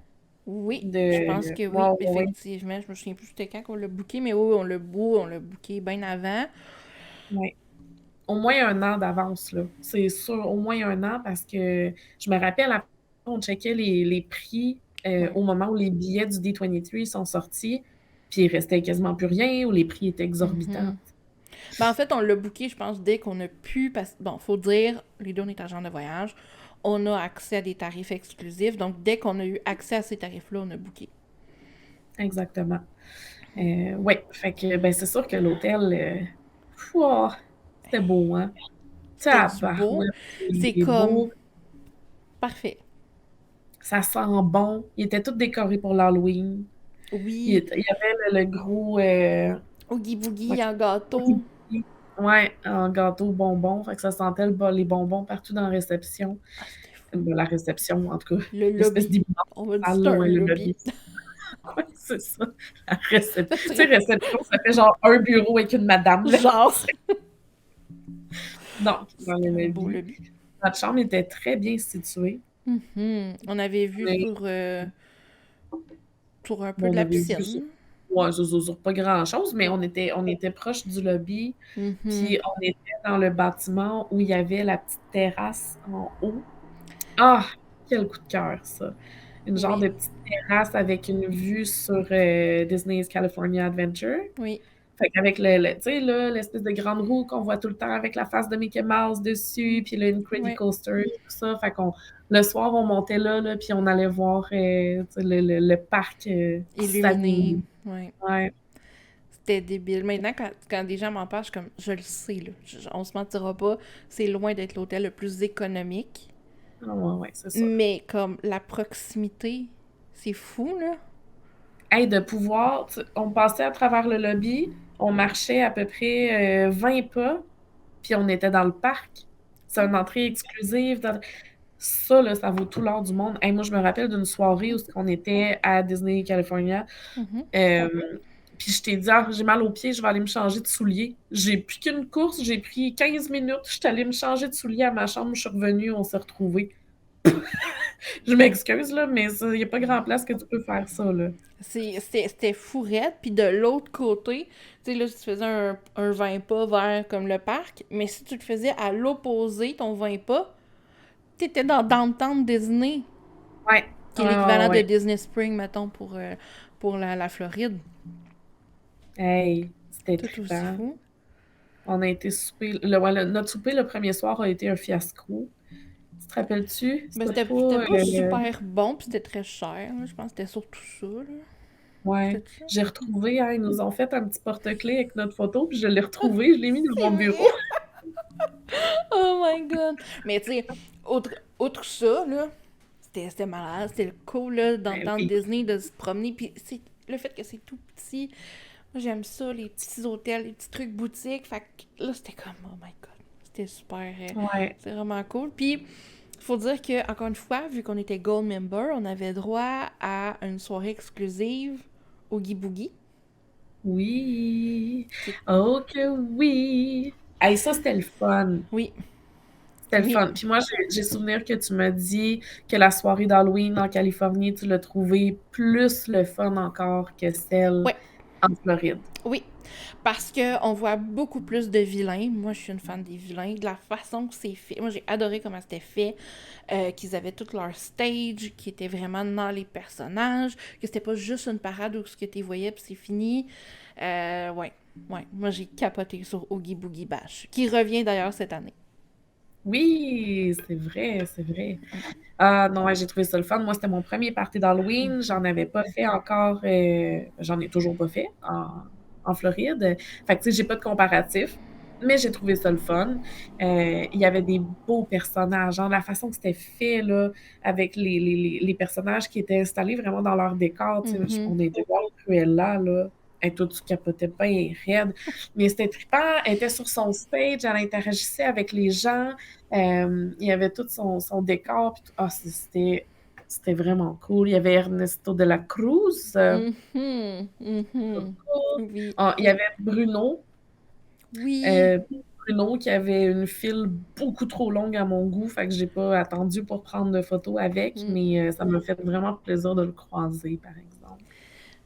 Oui, je de pense que ouais, oui, ouais, ouais, effectivement. Je me souviens plus c'était quand qu'on l'a booké, mais oui, on l'a booké bien avant. ouais. Au moins un an d'avance, là. C'est sûr, au moins un an, parce que je me rappelle, après, on checkait les prix Ouais. au moment où les billets du D23 sont sortis, puis il restait quasiment plus rien, ou les prix étaient exorbitants. Mhm. Ben, en fait, on l'a booké, je pense, dès qu'on a pu. Bon, faut dire, les deux, on est agents de voyage. On a accès à des tarifs exclusifs. Donc, dès qu'on a eu accès à ces tarifs-là, on a booké. Exactement. Ouais, fait que, ben, c'est sûr que l'hôtel, fouah, c'était beau, hein? C'était-tu beau? Tabarouette, C'est c'est comme beau, parfait. ça sent bon. Il était tout décoré pour l'Halloween. Oui, Il y avait le gros, Oogie comment Boogie ça en s'appelle? gâteau. Ouais, un gâteau bonbon, fait que ça sentait les bonbons partout dans la réception. Ah, c'était fou. La réception, en tout cas, Le l'espèce lobby. d'immense On va dire que salle, c'était là, un ouais, le lobby. lobby. Ouais, c'est ça, la réception. Ça Tu sais, serait réception, ça fait genre un bureau avec une madame, là. genre. Donc, dans C'était le un beau lobby, lobby. notre chambre était très bien située. Mhm. On avait vu Mais sur un peu bon, de on la avait vu sur piscine. ouais, sur pas grand-chose, mais Non. on était proche du lobby, Mhm. puis on était dans le bâtiment où il y avait la petite terrasse en haut. Ah! Quel coup de cœur, ça. Une genre Oui, de petite terrasse avec une vue sur, Disney's California Adventure. oui, Fait qu'avec tu sais, là, l'espèce de grande roue qu'on voit tout le temps avec la face de Mickey Mouse dessus, puis là, une oui. Coaster et tout ça. Fait qu'on le soir, on montait là, puis on allait voir, tu sais, le parc, Illuminé. s'animer. Oui. Ouais. C'était débile. Maintenant, quand des gens m'en parlent, je suis comme, je le sais, là. On se mentira pas. C'est loin d'être l'hôtel le plus économique. Ah ouais, ouais, c'est sûr. Mais comme la proximité, c'est fou, là. Hey, de pouvoir on passait à travers le lobby, on marchait à peu près, 20 pas, puis on était dans le parc. C'est une entrée exclusive ça, là, ça vaut tout l'or du monde. Hey, moi, je me rappelle d'une soirée où on était à Disney California, Mhm. hem, puis je t'ai dit: «Ah, j'ai mal aux pieds, je vais aller me changer de souliers». J'ai plus qu'une course, j'ai pris 15 minutes, je suis allée me changer de souliers à ma chambre, je suis revenue, on s'est retrouvés. Je m'excuse, là, mais il y a pas grand place que tu peux faire ça, là. C'était fou raide. Puis de l'autre côté, tu sais, là, tu faisais un 20 pas vers comme le parc. Mais si tu le faisais à l'opposé, ton 20 pas, t'étais dans Downtown Disney, Ouais. qui est Ouais, ouais, l'équivalent de ouais. Disney Spring, mettons, pour la Floride. Hey, c'était Tout aussi trippant. fou. On a été souper ouais, notre souper le premier soir a été un fiasco. Tu te rappelles-tu? Ben, C'était c'était pas, pas super bon, puis c'était très cher, là. Je pense que c'était surtout ça, là. ouais, C'était ça? j'ai retrouvé, hein, ils nous ont fait un petit porte-clés avec notre photo, puis je l'ai retrouvé, je l'ai mis dans C'est mon bureau. vrai! Oh my god! Mais tu sais, outre ça, là, c'était malade, c'était le cool, là, Ben d'entendre oui. Disney, de se promener, puis c'est le fait que c'est tout petit. Moi, j'aime ça, les petits hôtels, les petits trucs boutiques. Fait que là, c'était comme, oh my god, c'était super. Ouais. C'est vraiment cool. Puis, faut dire que, encore une fois, vu qu'on était Gold Member, on avait droit à une soirée exclusive au Oogie Boogie. Oui. Qui... Oh que oui! Hey, ça, c'était le fun. Oui, C'était le oui, fun. Puis moi, j'ai souvenir que tu m'as dit que la soirée d'Halloween en Californie, tu l'as trouvée plus le fun encore que celle ouais, en Floride. oui. Parce que on voit beaucoup plus de vilains. Moi, je suis une fan des vilains. De la façon que c'est fait. Moi, j'ai adoré comment c'était fait. Qu'ils avaient tout leur stage, qui était vraiment dans les personnages. Que c'était pas juste une parade où ce que tu voyais puis c'est fini. Ouais, ouais. Moi, j'ai capoté sur Oogie Boogie Bash. Qui revient d'ailleurs cette année. Oui, c'est vrai, c'est vrai. Ah non, ouais, j'ai trouvé ça le fun. Moi, c'était mon premier party d'Halloween. J'en avais pas fait encore, j'en ai toujours pas fait en Floride. Fait que, tu sais, j'ai pas de comparatif. Mais j'ai trouvé ça le fun. Il y avait des beaux personnages, genre la façon que c'était fait, là, avec les personnages qui étaient installés vraiment dans leur décor, tu sais, Mhm. on était voir Cruella, là, et toi, tu capotais bien raide, mais c'était trippant, elle était sur son stage, elle interagissait avec les gens, il y avait tout son décor, puis tout. Ah, c'était vraiment cool. Il y avait Ernesto de la Cruz, Mhm. Mhm. Oui. ah, il y avait Bruno, Oui. euh, Bruno qui avait une file beaucoup trop longue à mon goût, fait que j'ai pas attendu pour prendre de photos avec, Mm. mais ça m'a fait vraiment plaisir de le croiser, par exemple.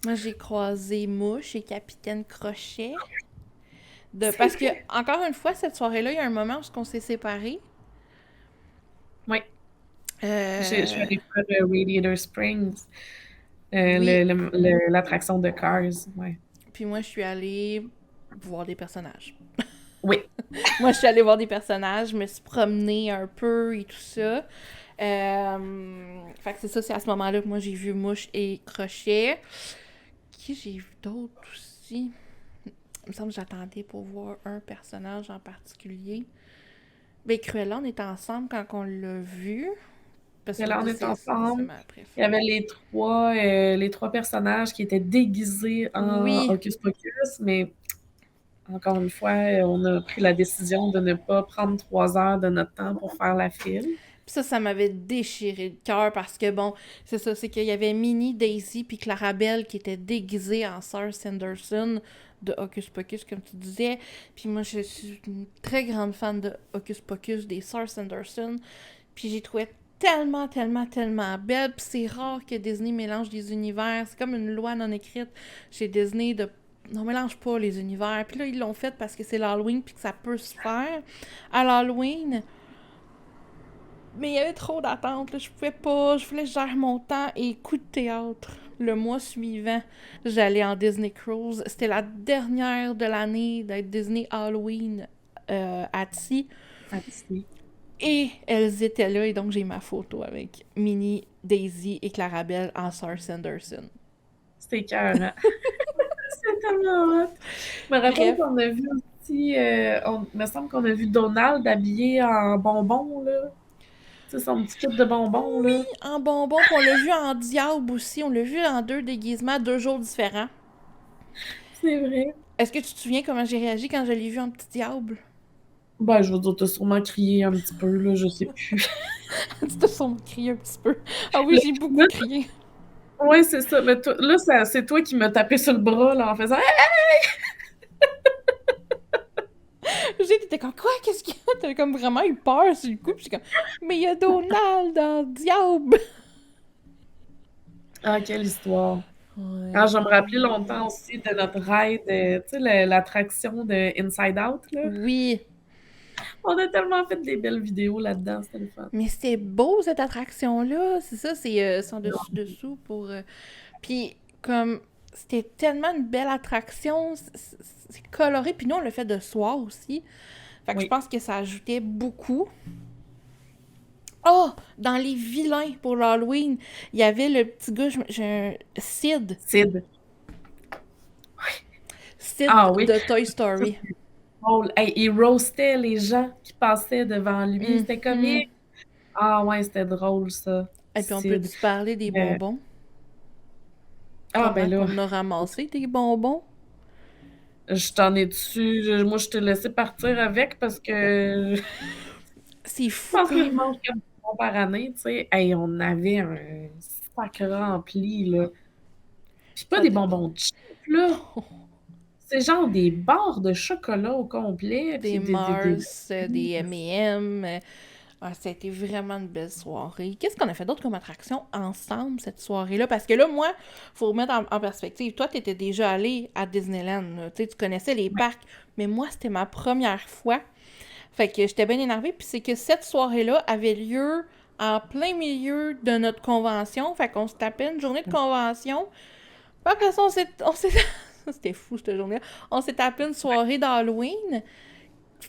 Moi, j'ai croisé Mouche et Capitaine Crochet. C'est Parce que, vrai. encore une fois, cette soirée-là, il y a un moment où on s'est séparés. Oui, je suis Euh, allée faire Radiator Springs, oui. l'attraction de Cars. Ouais. Puis moi, je suis allée voir des personnages. Oui, Moi, je suis allée voir des personnages, je me suis promenée un peu et tout ça. Fait que c'est ça, c'est à ce moment-là que moi j'ai vu Mouche et Crochet. Qui j'ai vu d'autres aussi? Il me semble que j'attendais pour voir un personnage en particulier. Ben, Cruella, on était ensemble quand on l'a vu. Parce mais que là, on est c'est ensemble. ma Il y avait préférée. les trois personnages qui étaient déguisés en Oui. Hocus Pocus, mais encore une fois, on a pris la décision de ne pas prendre 3 heures de notre temps pour faire la file. Puis ça m'avait déchiré le cœur parce que, bon, c'est ça, c'est qu'il y avait Minnie, Daisy puis Clarabelle qui étaient déguisées en Sir Sanderson de Hocus Pocus, comme tu disais. Puis moi, je suis une très grande fan de Hocus Pocus, des Sir Sanderson. Puis j'ai trouvé tellement, tellement, tellement belle. Puis c'est rare que Disney mélange des univers. C'est comme une loi non écrite chez Disney de on mélange pas les univers. Puis là, ils l'ont fait parce que c'est l'Halloween puis que ça peut se faire. À l'Halloween, mais il y avait trop d'attentes, là. Je pouvais pas. Je voulais gérer mon temps et coup de théâtre. Le mois suivant, j'allais en Disney Cruise. C'était la dernière de l'année d'être Disney Halloween à Tea. Fatiguée. Et elles étaient là et donc j'ai ma photo avec Minnie, Daisy et Clarabelle en Sir Sanderson. C'était écœurant. C'est tellement hot. Je me rappelle Bref, qu'on a vu aussi, me semble qu'on a vu Donald habillé en bonbon, là. Tu sais, son petit kit de bonbons, là. en bonbon, puis on l'a vu en diable aussi. On l'a vu en deux déguisements, 2 jours différents. C'est vrai. Est-ce que tu te souviens comment j'ai réagi quand je l'ai vu en petit diable? Ben, je veux dire, t'as sûrement crié un petit peu, là, je sais plus. Tu t'as sûrement crié un petit peu. Ah oui, Là, j'ai beaucoup crié. ouais, c'est ça. Mais là, c'est toi qui m'as tapé sur le bras, là, en faisant T'étais comme quoi? Qu'est-ce qu'il y a? T'avais comme vraiment eu peur sur le coup. Puis j'étais comme, mais il y a Donald dans le diable. Ah, quelle histoire. Ouais. Ah, je vais me rappeler longtemps aussi de notre ride, tu sais, l'attraction de Inside Out, là. Oui, On a tellement fait des belles vidéos là-dedans, c'était le fun. mais c'était beau cette attraction-là. C'est ça, c'est sans dessus-dessous pour. Puis comme c'était tellement une belle attraction, c'est coloré. Puis nous, on l'a fait de soir aussi. Fait que je Oui. pense que ça ajoutait beaucoup. Oh! Dans les vilains pour l'Halloween, il y avait le petit gars, Sid. Sid. Sid Ah oui. de Toy Ça, Story. c'est drôle. Hey, il roastait les gens qui passaient devant lui. C'était Mhm. comique. Ah ouais, c'était drôle, ça. Et puis on Sid. peut-tu parler des Euh, bonbons? ah ben Comment là, qu'on a ramassé des bonbons? je t'en ai dessus. Moi, je t'ai laissé partir avec parce que je C'est fou pense que je comme. mange 4 bonbons par année, tu sais. Hey, on avait un sac rempli, là. Puis pas Ça des dépend. bonbons cheap, là. C'est genre des barres de chocolat au complet, Des puis Mars, des M&M. Ah, ça a été vraiment une belle soirée. Qu'est-ce qu'on a fait d'autre comme attraction ensemble cette soirée-là? Parce que là, moi, faut remettre en perspective. Toi, t'étais déjà allé à Disneyland. Là. Tu sais, tu connaissais les Ouais. parcs. Mais moi, c'était ma première fois. Fait que j'étais bien énervée. Puis c'est que cette soirée-là avait lieu en plein milieu de notre convention. Fait qu'on se tapait une journée de convention. Puis après ça, c'était fou, cette journée-là. On s'est tapé une soirée d'Halloween.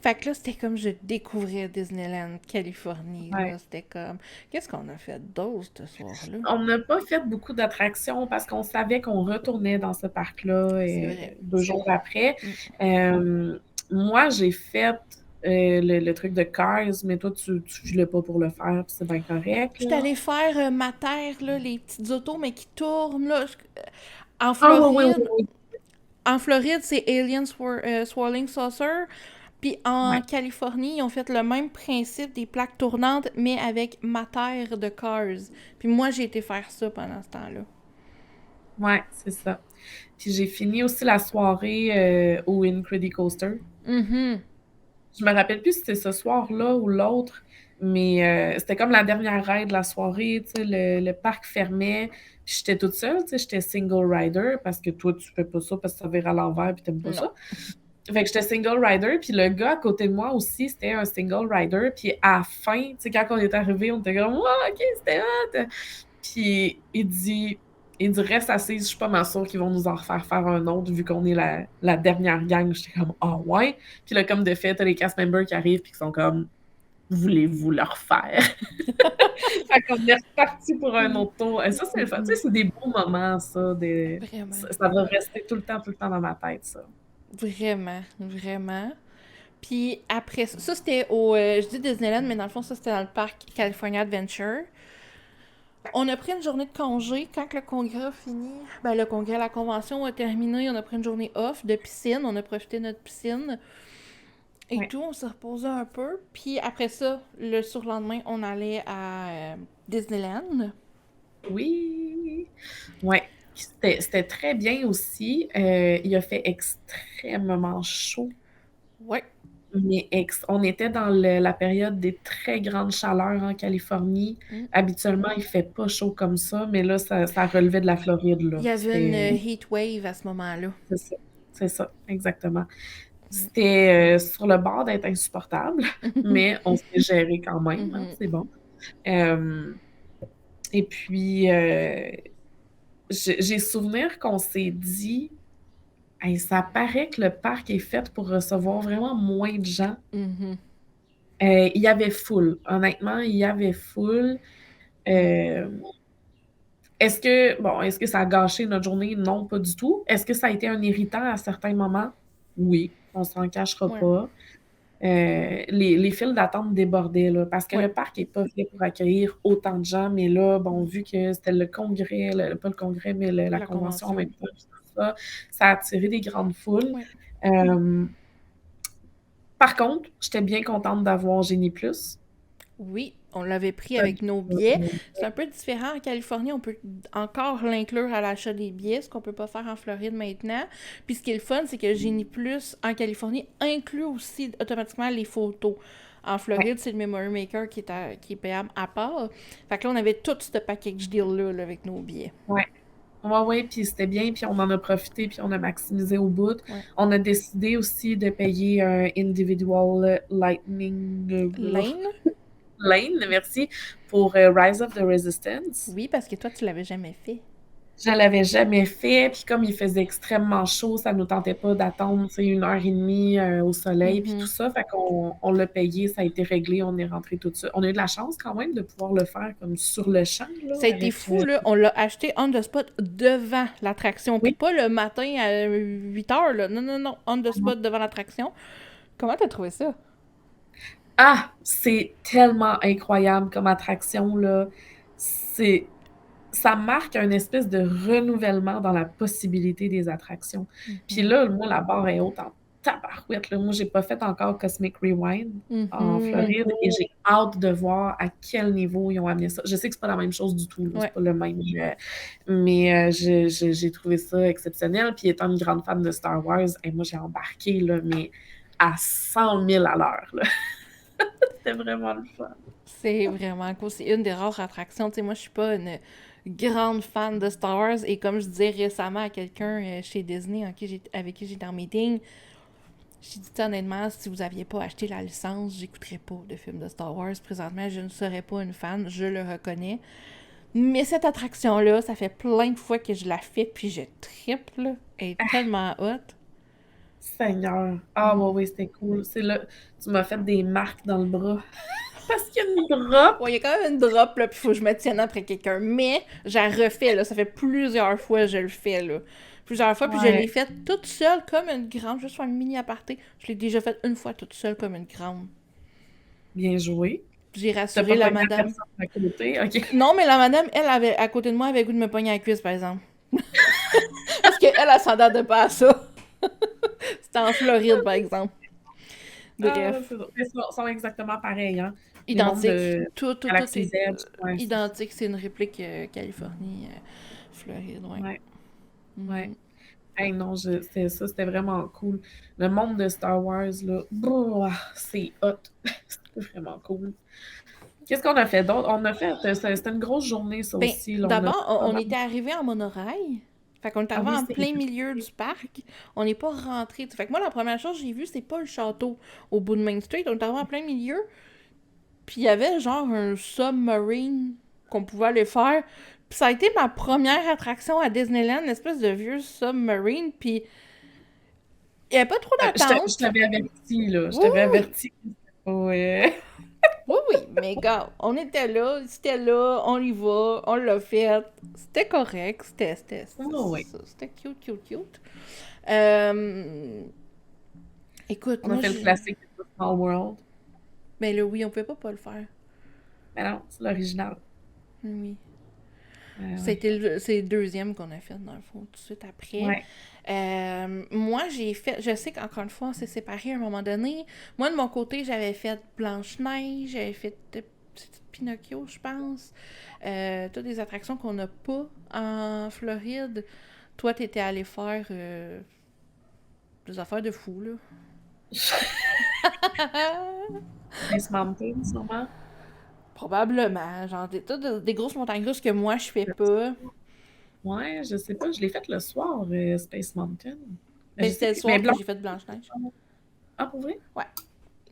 Fait que là, c'était comme je découvrais Disneyland, Californie. Ouais. Là, c'était comme... Qu'est-ce qu'on a fait d'autre ce soir-là? On n'a pas fait beaucoup d'attractions parce qu'on savait qu'on retournait dans ce parc-là C'est vrai. 2 jours après. Mm. Euh, Moi, j'ai fait le truc de Cars, mais toi, tu filais pas pour le faire, puis c'est bien correct, Je suis là. allée faire ma terre, là, les petites autos, mais qui tournent, là. En Ah oui, oui, oui, Floride, oui. c'est Alien Swirling Saucer. Puis en Ouais, Californie, ils ont fait le même principe des plaques tournantes, mais avec ma terre de Cars. Puis moi, j'ai été faire ça pendant ce temps-là. ouais, c'est ça. Puis j'ai fini aussi la soirée au Incredicoaster. Mhm. Je me rappelle plus si c'était ce soir-là ou l'autre, mais c'était comme la dernière ride de la soirée, tu sais, le parc fermait, puis j'étais toute seule, tu sais, j'étais single rider, parce que toi, tu fais pas ça parce que ça vire à l'envers puis t'aimes pas Non. ça. Fait que j'étais single rider, puis le gars à côté de moi aussi, c'était un single rider, puis à la fin, tu sais, quand on est arrivé, on était comme « Oh, OK, c'était hot! » Puis il dit reste assise, je suis pas mal sûre qu'ils vont nous en refaire faire un autre vu qu'on est la dernière gang. J'étais comme ah ouais. Puis là, comme de fait, t'as les cast members qui arrivent puis qui sont comme voulez-vous le refaire? Fait qu'on est reparti pour un autre tour. Et ça, c'est le fun. Tu sais, c'est des beaux moments, ça. Vraiment. Ça va rester tout le temps dans ma tête, ça. Vraiment. Vraiment. Puis après ça, c'était au. Je dis Disneyland, mais dans le fond, ça c'était dans le parc California Adventure. On a pris une journée de congé quand le congrès a fini. Ben, le congrès, la convention a terminé. On a pris une journée off de piscine. On a profité de notre piscine. Et Ouais. tout, on s'est reposé un peu. Puis après ça, le surlendemain, on allait à Disneyland. Oui. Ouais. C'était très bien aussi. Il a fait extrêmement chaud. Ouais. Mais on était dans la période des très grandes chaleurs en Californie. Mm. Habituellement, il fait pas chaud comme ça, mais là, ça relevait de la Floride, là. Il y avait une heat wave à ce moment-là. C'est ça, c'est ça, exactement. Mm. C'était sur le bord d'être insupportable, mais on s'est géré quand même, hein, Mhm. c'est bon. Euh, et puis, j'ai souvenir qu'on s'est dit, hey, ça paraît que le parc est fait pour recevoir vraiment moins de gens. Mhm. Il y avait full. Honnêtement, il y avait full. Euh, est-ce que ça a gâché notre journée? Non, pas du tout. Est-ce que ça a été un irritant à certains moments? Oui, on s'en cachera Ouais. pas. Les files d'attente débordaient, là, parce que Ouais. le parc est pas fait pour accueillir autant de gens, mais là, bon, vu que c'était le congrès, pas le congrès, mais la La convention en convention. même temps, puis tout ça, ça a attiré des grandes foules. Ouais. Euh, Par contre, j'étais bien contente d'avoir Génie Plus. Oui, on l'avait pris Ça- avec nos billets. C'est un peu différent en Californie. On peut encore l'inclure à l'achat des billets, ce qu'on peut pas faire en Floride maintenant. Puis ce qui est le fun, c'est que Genie Plus en Californie inclut aussi automatiquement les photos. En Ouais, Floride, c'est le Memory Maker qui est payable à part. Fait que là, on avait tout ce package deal-là là, avec nos billets. ouais. Ouais, ouais, puis c'était bien, puis on en a profité, puis on a maximisé au bout. Ouais. On a décidé aussi de payer un individual lightning Lane? lane, merci, pour Rise of the Resistance. Oui, parce que toi, tu l'avais jamais fait. Je l'avais jamais fait, puis comme il faisait extrêmement chaud, ça nous tentait pas d'attendre, tu sais, 1 heure et demie au soleil, puis tout Mhm. ça, fait qu'on l'a payé, ça a été réglé, on est rentré tout de suite. On a eu de la chance quand même de pouvoir le faire comme sur le champ, là, Ça a été avec... fou, là. On l'a acheté on the spot devant l'attraction. Puis Oui. pas le matin à 8 heures, là. Non, non, non. On the spot devant l'attraction. Comment t'as trouvé ça? Ah, c'est tellement incroyable comme attraction, là. C'est, ça marque un espèce de renouvellement dans la possibilité des attractions. Puis Mhm. là, moi, la barre est haute en tabarouette, là. Moi, j'ai pas fait encore Cosmic Rewind en Mhm. Floride et j'ai hâte de voir à quel niveau ils ont amené ça. Je sais que c'est pas la même chose du tout, là. C'est Ouais. pas le même, mais j'ai trouvé ça exceptionnel. Puis étant une grande fan de Star Wars, et moi, j'ai embarqué, là, mais à 100 000 à l'heure, là. C'était vraiment le fun. C'est vraiment cool. C'est une des rares attractions. Tu sais, moi, je suis pas une grande fan de Star Wars. Et comme je disais récemment à quelqu'un chez Disney avec qui j'étais en meeting, j'ai dit honnêtement, si vous aviez pas acheté la licence, j'écouterais pas de films de Star Wars. Présentement, je ne serais pas une fan, je le reconnais. Mais cette attraction-là, ça fait plein de fois que je la fais, puis je triple. Elle est tellement haute. Seigneur. Ah, ouais, oui, c'était cool. C'est là, tu m'as fait des marques dans le bras. Parce qu'il y a une drop. Bon, il y a quand même une drop, là, puis il faut que je me tienne après quelqu'un. Mais, j'ai refait, là. Ça fait plusieurs fois que je le fais, là. Plusieurs fois, puis je l'ai Ouais, fait toute seule comme une grande. Juste faire un mini aparté. Je l'ai déjà fait une fois toute seule comme une grande. bien joué. J'ai T'as rassuré pas la pogné la madame. personne à côté, OK. Non, mais la madame, elle avait, à côté de moi, avait le goût de me pogner à la cuisse, par exemple. Parce qu'elle, elle s'entendait pas à ça. C'était en Floride, par exemple. Ah, Bref. c'est drôle. Mais sont exactement pareils, hein. Les mondes Identique. de Tout Galaxy's est Edge, ouais, c'est ça. identique. C'est une réplique Californie, Floride, ouais. Ouais, ouais. Mhm. Hey, non, c'était ça, c'était vraiment cool. Le monde de Star Wars, là, c'est hot. C'était vraiment cool. Qu'est-ce qu'on a fait d'autre? On a fait, c'était une grosse journée, ça Ben, aussi. Là, on a d'abord, pas on mal. était arrivé en monorail. Fait qu'on est Ah arrivé oui, en c'est plein vrai. milieu du parc. On n'est pas rentré. Fait que moi, la première chose que j'ai vue, c'est pas le château au bout de Main Street. On est arrivé en plein milieu. Puis il y avait genre un submarine qu'on pouvait aller faire. Puis ça a été ma première attraction à Disneyland, une espèce de vieux submarine. Puis il n'y avait pas trop Je d'attente. t'avais averti, là. Je Oui, t'avais oui, averti. Ouais. oui, oui. Mais gars, on était là, c'était là, on y va, on l'a fait. C'était correct, Oh, ouais. c'était cute, cute, cute. Euh, Écoute, On a moi, fait le classique de Small World. ben là, oui, on pouvait pas le faire. Mais non, c'est l'original. Oui. Ouais. C'est le deuxième qu'on a fait, dans le fond, tout de suite après. Ouais. Moi, j'ai fait. Je sais qu'encore une fois, on s'est séparés à un moment donné. Moi, de mon côté, j'avais fait Blanche-Neige, j'avais fait Pinocchio, je pense. Toutes des attractions qu'on n'a pas en Floride. Toi, t'étais allé faire des affaires de fou, là. Ice Mountain, sûrement. Probablement. Genre, des grosses montagnes russes que moi, je fais pas. Ouais, je sais pas. Je l'ai fait le soir, Space Mountain. Mais Ben, je sais c'était le plus. Mais soir que Blanc. j'ai fait Blanche-Neige. Ah, pour vrai? Ouais.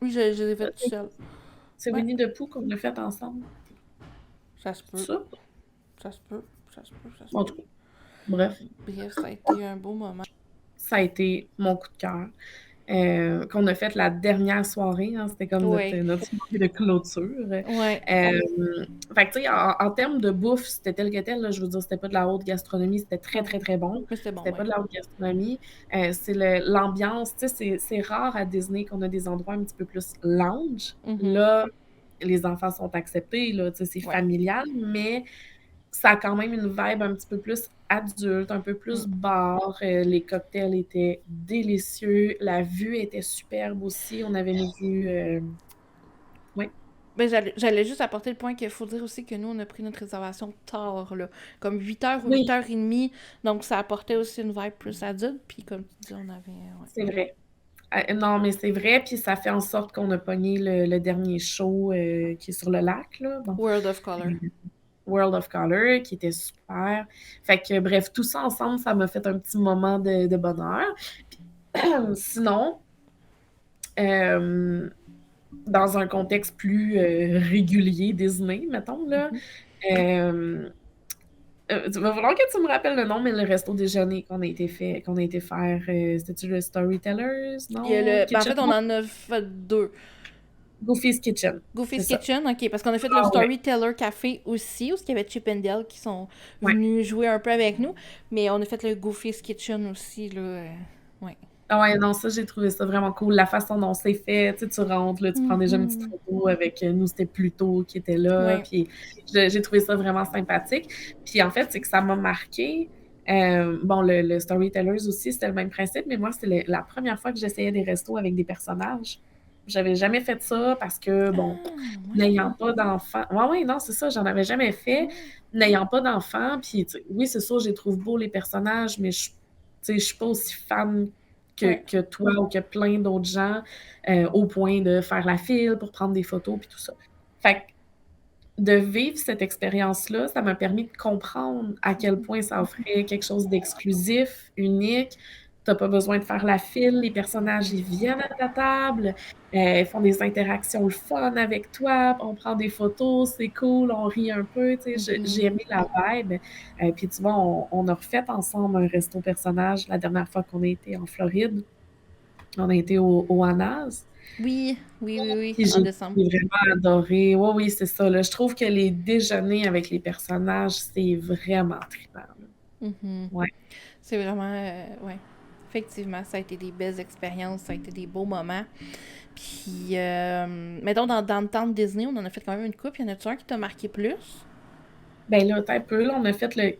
Oui, je les ai fait tout seul. C'est Ouais. Winnie the Pooh qu'on a fait ensemble. Ça se C'est peut. ça? Ça se peut. Ça se peut. Ça se En peut. tout cas, bref. Bref, ça a été un beau moment. Ça a été mon coup de cœur. Qu'on a fait la dernière soirée, hein, c'était comme Ouais. notre soirée de clôture. Ouais. Fait que, tu sais, en termes de bouffe, c'était tel que tel, là, je veux dire, c'était pas de la haute gastronomie, c'était très, Non. très, très bon. Mais c'était bon, C'était pas ouais. de la haute gastronomie. C'est l'ambiance, tu sais, c'est rare à Disney qu'on a des endroits un petit peu plus lounge. Mhm. Là, les enfants sont acceptés, là, tu sais, c'est Ouais. familial, mais ça a quand même une vibe un petit peu plus adulte, un peu plus Mm. bar. Les cocktails étaient délicieux. La vue était superbe aussi. On avait une vue. Oui, Ben, j'allais juste apporter le point qu'il faut dire aussi que nous, on a pris notre réservation tard, là. Comme 8 h ou oui, 8 h 30. Donc, ça apportait aussi une vibe plus adulte. Puis, comme tu dis, on avait. Ouais. c'est vrai. Non, mais c'est vrai. Puis ça fait en sorte qu'on a pogné le dernier show qui est sur le lac, là. Bon. World of Color. World of Color, qui était super. Fait que, bref, tout ça ensemble, ça m'a fait un petit moment de bonheur. Sinon, euh, dans un contexte plus régulier Disney, mettons, là. Mhm. Tu vas falloir que tu me rappelles le nom, mais le resto déjeuner qu'on a été faire, c'était-tu le Storytellers? Il y a Non? ben, en Kitchen? fait, on en a fait deux. Goofy's Kitchen. C'est Goofy's ça. Kitchen, ok, parce qu'on a fait le Ah ouais. Storyteller Café aussi, où il y avait Chip and Dale qui sont Ouais. venus jouer un peu avec nous, mais on a fait le Goofy's Kitchen aussi, là. Ouais. Ah ouais, non, ça, j'ai trouvé ça vraiment cool. La façon dont c'est fait, tu sais, tu rentres, là, tu prends déjà une petite Mhm. photo avec nous, c'était Pluto qui était là, Ouais. puis j'ai trouvé ça vraiment sympathique. Puis en fait, c'est que ça m'a marqué. Bon, le Storytellers aussi, c'était le même principe, mais moi, c'était la première fois que j'essayais des restos avec des personnages. J'avais jamais fait ça parce que, bon, Ah, n'ayant ouais. pas d'enfants. Ouais, ouais, non, c'est ça, j'en avais jamais fait. Ouais. N'ayant pas d'enfants, puis oui, c'est sûr, je les trouve beaux, les personnages, mais tu sais, je suis pas aussi fan Ouais. que toi ou que plein d'autres gens au point de faire la file pour prendre des photos puis tout ça. Fait que de vivre cette expérience-là, ça m'a permis de comprendre à quel point ça offrait quelque chose d'exclusif, unique. T'as pas besoin de faire la file, les personnages, ils viennent à ta table, ils font des interactions le fun avec toi, on prend des photos, c'est cool, on rit un peu, tu sais, j'ai Mhm. aimé la vibe. Puis tu vois, on a refait ensemble un resto personnage la dernière fois qu'on a été en Floride. On a été au Hanas. Oui, oui, oui, oui, Puis en décembre. j'ai vraiment adoré. Oui, oui, c'est ça, là. Je trouve que les déjeuners avec les personnages, c'est vraiment trippant, là. Mhm. Ouais. C'est vraiment, ouais. Effectivement, ça a été des belles expériences, ça a été des beaux moments. Puis, mettons, dans le temps de Disney, on en a fait quand même une coupe. Y en a-tu un qui t'a marqué plus? Ben là, attends un peu, là, on a fait le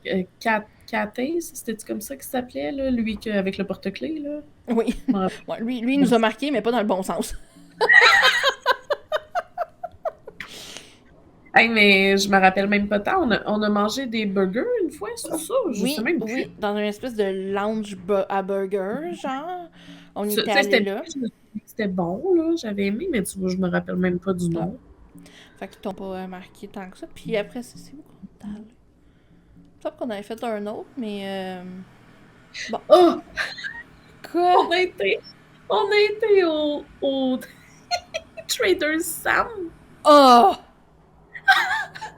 Cathays, c'était comme ça qu'il s'appelait, là, lui avec le porte-clés, là? Oui. Je m'en rappelle Ouais, lui, il pas. nous a marqué, mais pas dans le bon sens. Hey, mais je me rappelle même pas tant. On a mangé des burgers une fois, c'est ça? Je sais Oui, même plus. oui, dans une espèce de lounge à burger, genre. On Ça, était allé c'était bien, là. je me suis dit que c'était bon, là. J'avais aimé, mais tu vois, je me rappelle même pas du Ah, nom. fait qu'ils t'ont pas marqué tant que ça. Puis après, c'est où qu'on est allé? Je pense qu'on avait fait un autre, mais bon. Oh! Quoi? On a été, on a été au Trader Sam. Oh!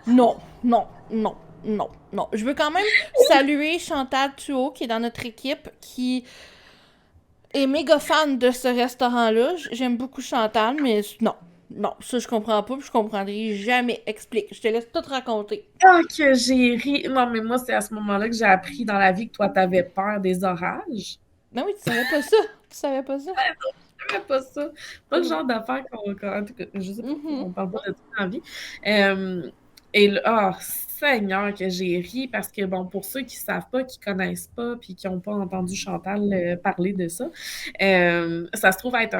Non, non, non, non, non. Je veux quand même saluer Chantal Thuot, qui est dans notre équipe, qui est méga fan de ce restaurant-là. J'aime beaucoup Chantal, mais non. Non, ça je comprends pas, puis je comprendrai jamais. Explique, je te laisse tout raconter. Ah, que j'ai ri. Non, mais moi, c'est à ce moment-là que j'ai appris dans la vie que toi, t'avais peur des orages. Ben oui, tu savais pas ça. Tu savais pas ça. Je savais pas ça. Pas le genre d'affaires en tout cas, je sais pas, Mhm. on parle pas de ça dans la vie. Euh, et là, ah, Seigneur, que j'ai ri parce que, bon, pour ceux qui savent pas, qui connaissent pas, puis qui n'ont pas entendu Chantal parler de ça, ça se trouve être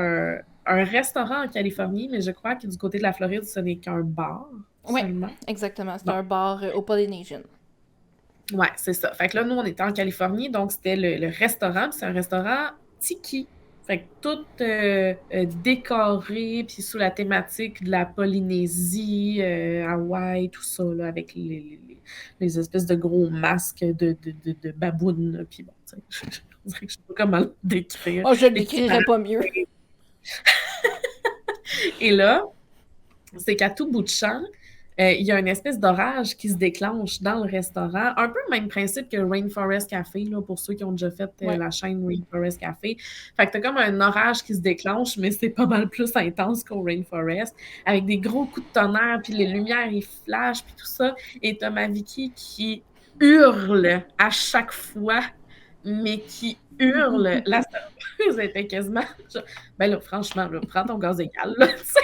un restaurant en Californie, mais je crois que du côté de la Floride, ce n'est qu'un bar Ouais, seulement. exactement. C'était Bon, un bar au Polynesian. ouais, c'est ça. Fait que là, nous, on était en Californie, donc c'était le restaurant, puis c'est un restaurant tiki. Fait que tout décoré, puis sous la thématique de la Polynésie, Hawaï, tout ça, là, avec les espèces de gros masques de babounes. Puis bon, tu sais, je dirais que je sais pas comment le décrire. Oh, je le Les petits décrirais pas mieux. Et là, c'est qu'à tout bout de champ, il y a une espèce d'orage qui se déclenche dans le restaurant. Un peu le même principe que Rainforest Café, là, pour ceux qui ont déjà fait Ouais. la chaîne Rainforest Café. Fait que t'as comme un orage qui se déclenche, mais c'est pas mal plus intense qu'au Rainforest, avec des gros coups de tonnerre, puis les lumières, ils flashent, puis tout ça. Et t'as ma Vicky qui hurle à chaque fois, mais qui hurle. La serveuse était quasiment... Ben là, franchement, là, prends ton gaz égal, là, tu sais.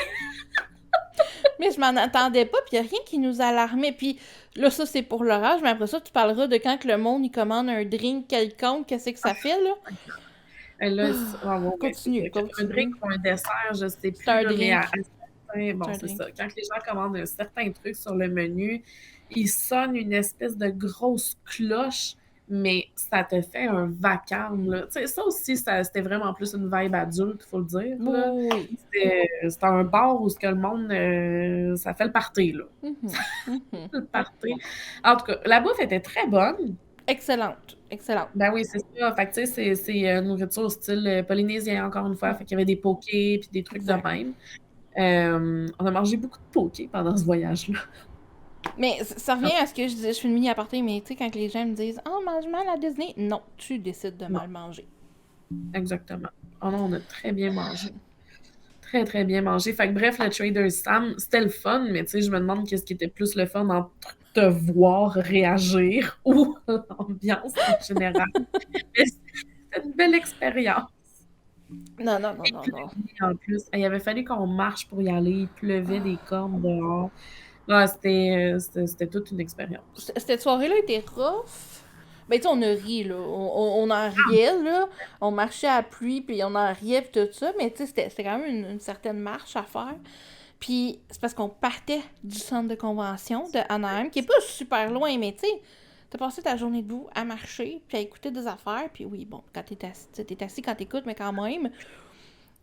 Mais je m'en attendais pas, puis y a rien qui nous alarmait. Puis là, ça, c'est pour l'orage, mais après ça, tu parleras de quand que le monde, il commande un drink quelconque, qu'est-ce que ça fait, là? Là, ah, ouais, ouais, c'est Continue, ça. Un drink continue. ou un dessert, je sais C'est plus, un là, mais drink. C'est bon, un c'est ça. drink. Quand les gens commandent un certain truc sur le menu, ils sonnent une espèce de grosse cloche, mais ça te fait un vacarme, là. Tu sais, ça aussi, c'était vraiment plus une vibe adulte, faut le dire, là. Oui. C'était un bar où ce que le monde, ça fait le party, là. Mhm, mhm. Le party. En tout cas, la bouffe était très bonne. Excellente. Excellente. Ben oui, c'est ça. Fait que, tu sais, c'est nourriture style polynésien, encore une fois. Ouais, Fait qu'il y avait des pokés puis des trucs de exact. même. On a mangé beaucoup de pokés pendant ce voyage-là. Mais ça revient à ce que je disais, je suis une mini aparté, mais tu sais, quand les gens me disent oh, mange mal à Disney, non, tu décides de Non, mal manger. exactement. Oh non, on a très bien mangé. Très, très bien mangé. Fait que bref, le Trader Sam, c'était le fun, mais tu sais, je me demande qu'est-ce qui était plus le fun entre te voir réagir ou l'ambiance en général. Mais c'était une belle expérience. Non, non, non, Il non, non. pleuvait en plus. Il avait fallu qu'on marche pour y aller. Il pleuvait des cordes dehors. Ouais, c'était toute une expérience. Cette soirée-là était rough. Ben, tu sais, on a ri, là. On en riait, là. On marchait à la pluie, puis on en riait, puis tout ça. Mais, tu sais, c'était quand même une certaine marche à faire. Puis, c'est parce qu'on partait du centre de convention de Anaheim, qui est pas super loin, mais, tu sais, t'as passé ta journée debout à marcher, puis à écouter des affaires. Puis, oui, bon, quand t'es assis quand t'écoutes, mais quand même,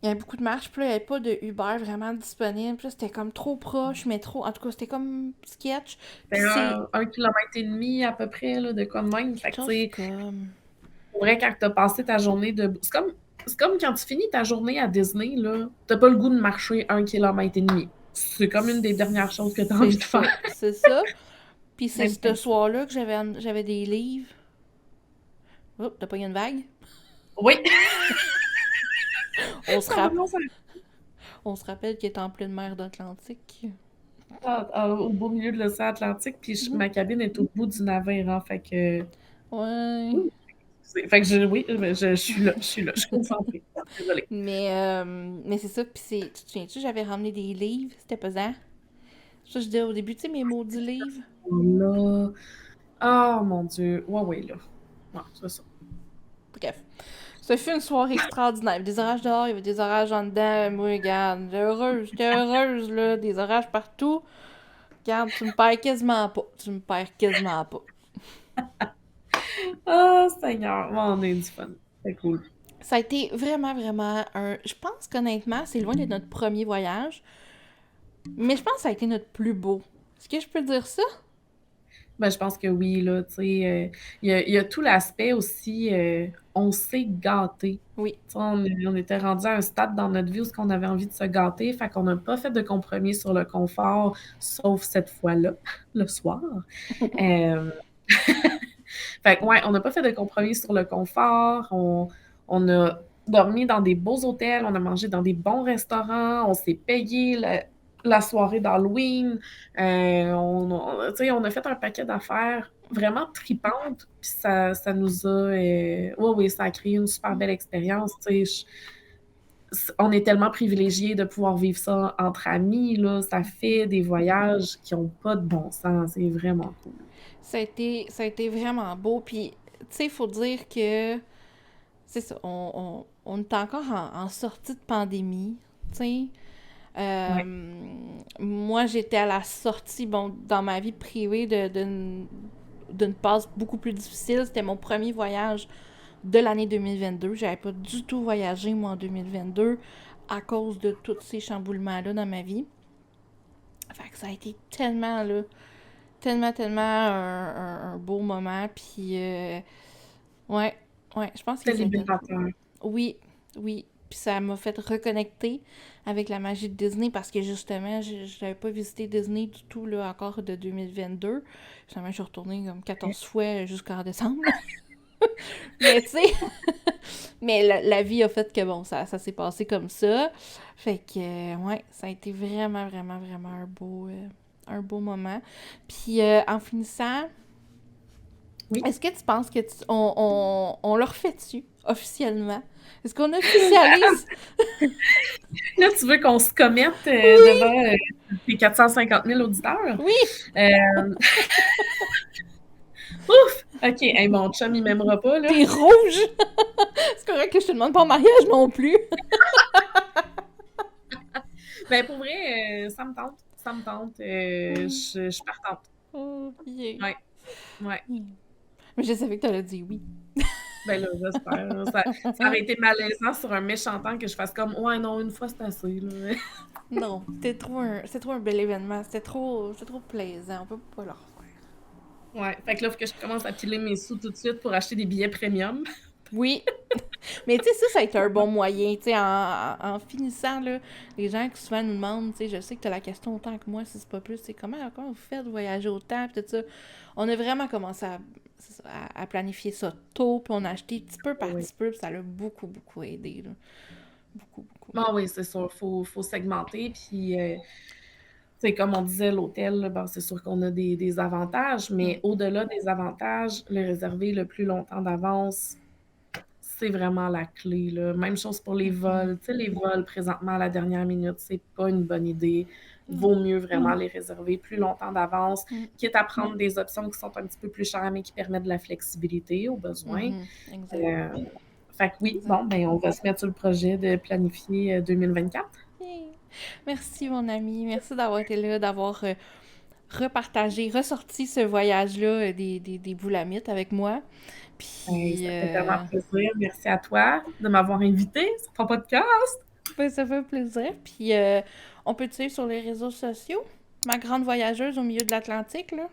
il y avait beaucoup de marches, puis là, il n'y avait pas de Uber vraiment disponible. Puis là, c'était comme trop proche, mais trop. En tout cas, c'était comme sketch. Puis C'était c'est 1,5 km à peu près, là, de quoi de même. Fait quelque que, tu chose sais, comme. pour vrai, quand t'as passé ta journée de... C'est comme quand tu finis ta journée à Disney, là, t'as pas le goût de marcher 1,5 km. C'est comme une des dernières choses que t'as C'est envie de ça. faire. C'est ça. Puis c'est Même ce principe. soir-là que j'avais des livres. Oh, t'as pas eu une vague? Oui, On se, ça rapp- commence à... On se rappelle qu'il est en pleine mer d'Atlantique. Au beau milieu de l'océan Atlantique, puis Mhm. ma cabine est au bout du navire, hein, fait que... Ouais. Ouh, fait que oui, je suis là, je suis concentrée. Désolée. Mais c'est ça, puis tu te souviens-tu, j'avais ramené des livres, c'était pesant. Ça, je disais au début, tu sais, mes maudits livres. Là... Oh mon Dieu. Ouais, ouais, là. Ouais, c'est ça. Bref. Ça fut une soirée extraordinaire. Il y avait des orages dehors, il y avait des orages en dedans. Moi, regarde, j'étais heureuse, là. Des orages partout. Regarde, tu me perds quasiment pas. Tu me perds quasiment pas. Oh, Seigneur. Ouais, on a eu du fun. C'est cool. Ça a été vraiment, vraiment un. Je pense qu'honnêtement, c'est loin d'être notre premier voyage, mais je pense que ça a été notre plus beau. Est-ce que je peux dire ça? Ben, je pense que oui, là, tu sais, il y a tout l'aspect aussi, on s'est gâté. Oui. Tu sais, on était rendu à un stade dans notre vie où on avait envie de se gâter, fait qu'on n'a pas fait de compromis sur le confort, sauf cette fois-là, le soir. Euh, Fait que, ouais, on n'a pas fait de compromis sur le confort. On a dormi dans des beaux hôtels, on a mangé dans des bons restaurants, on s'est payé la soirée d'Halloween. Tu sais, on a fait un paquet d'affaires vraiment tripantes. Puis ça nous a. Oui, oui, ça a créé une super belle expérience. Tu sais, on est tellement privilégiés de pouvoir vivre ça entre amis. Là. Ça fait des voyages qui n'ont pas de bon sens. C'est vraiment cool. Ça a été vraiment beau. Puis, tu sais, il faut dire que c'est ça, on est encore en sortie de pandémie, tu sais. Ouais. Moi, j'étais à la sortie, bon, dans ma vie privée d'une passe beaucoup plus difficile. C'était mon premier voyage de l'année 2022. J'avais pas du tout voyagé, moi, en 2022, à cause de tous ces chamboulements-là dans ma vie. Fait que ça a été tellement, là, tellement un beau moment. Puis, ouais, ouais, je pense que C'était ça a été. libérateur. Oui, oui. Puis ça m'a fait reconnecter avec la magie de Disney parce que justement, je n'avais pas visité Disney du tout là, encore de 2022. Justement, je suis retournée comme 14 fois jusqu'en décembre. Mais tu sais, mais la vie a fait que bon, ça s'est passé comme ça. Fait que, ouais, ça a été vraiment un beau moment. Puis en finissant, Oui. est-ce que tu penses que on leur fait dessus officiellement? Est-ce qu'on officialise? Là, tu veux qu'on se commette Oui! devant tes 450 000 auditeurs? Oui! Euh, Ouf! OK. Hey, mon chum, il m'aimera pas, là. T'es rouge! C'est correct que je te demande pas en mariage non plus. Ben, pour vrai, ça me tente. Ça me tente. Je suis partante. Oh, yeah. Ouais, ouais. Mais je savais que t'allais dire oui. Ben là, j'espère. Ça aurait été malaisant sur un méchant temps que je fasse comme, ouais, non, une fois, c'est assez, là. Non, c'est trop un bel événement. C'est trop plaisant. On peut pas le refaire. Ouais. Fait que là, il faut que je commence à piler mes sous tout de suite pour acheter des billets premium. Oui, mais tu sais, ça a été un bon moyen. Tu sais, en finissant, là, les gens qui souvent nous demandent, tu sais, je sais que tu as la question autant que moi, si c'est pas plus, c'est comment vous faites de voyager autant, puis tout ça. On a vraiment commencé à planifier ça tôt, puis on a acheté petit peu par Oui. petit peu, puis ça l'a beaucoup aidé, là. Beaucoup. Ah oui, c'est sûr. Faut segmenter. Puis, c'est comme on disait, l'hôtel, là, ben, c'est sûr qu'on a des avantages, mais Mm. au-delà des avantages, le réserver le plus longtemps d'avance, c'est vraiment la clé, là. Même chose pour les Mhm. vols. Tu sais, les vols présentement à la dernière minute, c'est pas une bonne idée. Non. Vaut mieux vraiment les réserver plus longtemps d'avance, Mm. quitte à prendre des options qui sont un petit peu plus chères, mais qui permettent de la flexibilité au besoin. Mhm. Exact. Euh, Fait que oui, Exact. bon, ben on va se mettre sur le projet de planifier 2024. Yay. Merci, mon ami. Merci d'avoir été là, d'avoir repartagé, ressorti ce voyage-là des Boulamites avec moi. Hey, Puis, ça fait tellement plaisir. Merci à toi de m'avoir invité sur ton podcast. ben, ça fait plaisir. Puis, on peut te suivre sur les réseaux sociaux. Ma grande voyageuse au milieu de l'Atlantique, là.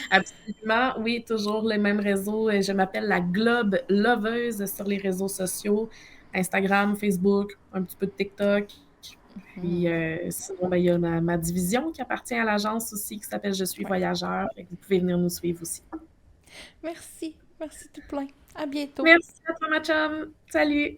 Absolument, oui, toujours les mêmes réseaux. Je m'appelle la Globe Loveuse sur les réseaux sociaux, Instagram, Facebook, un petit peu de TikTok. Puis sinon, ben, il y a ma division qui appartient à l'agence aussi qui s'appelle Je suis Ouais. voyageur. Fait que vous pouvez venir nous suivre aussi. Merci. Merci tout plein. À bientôt. Merci à toi, ma chum. Salut!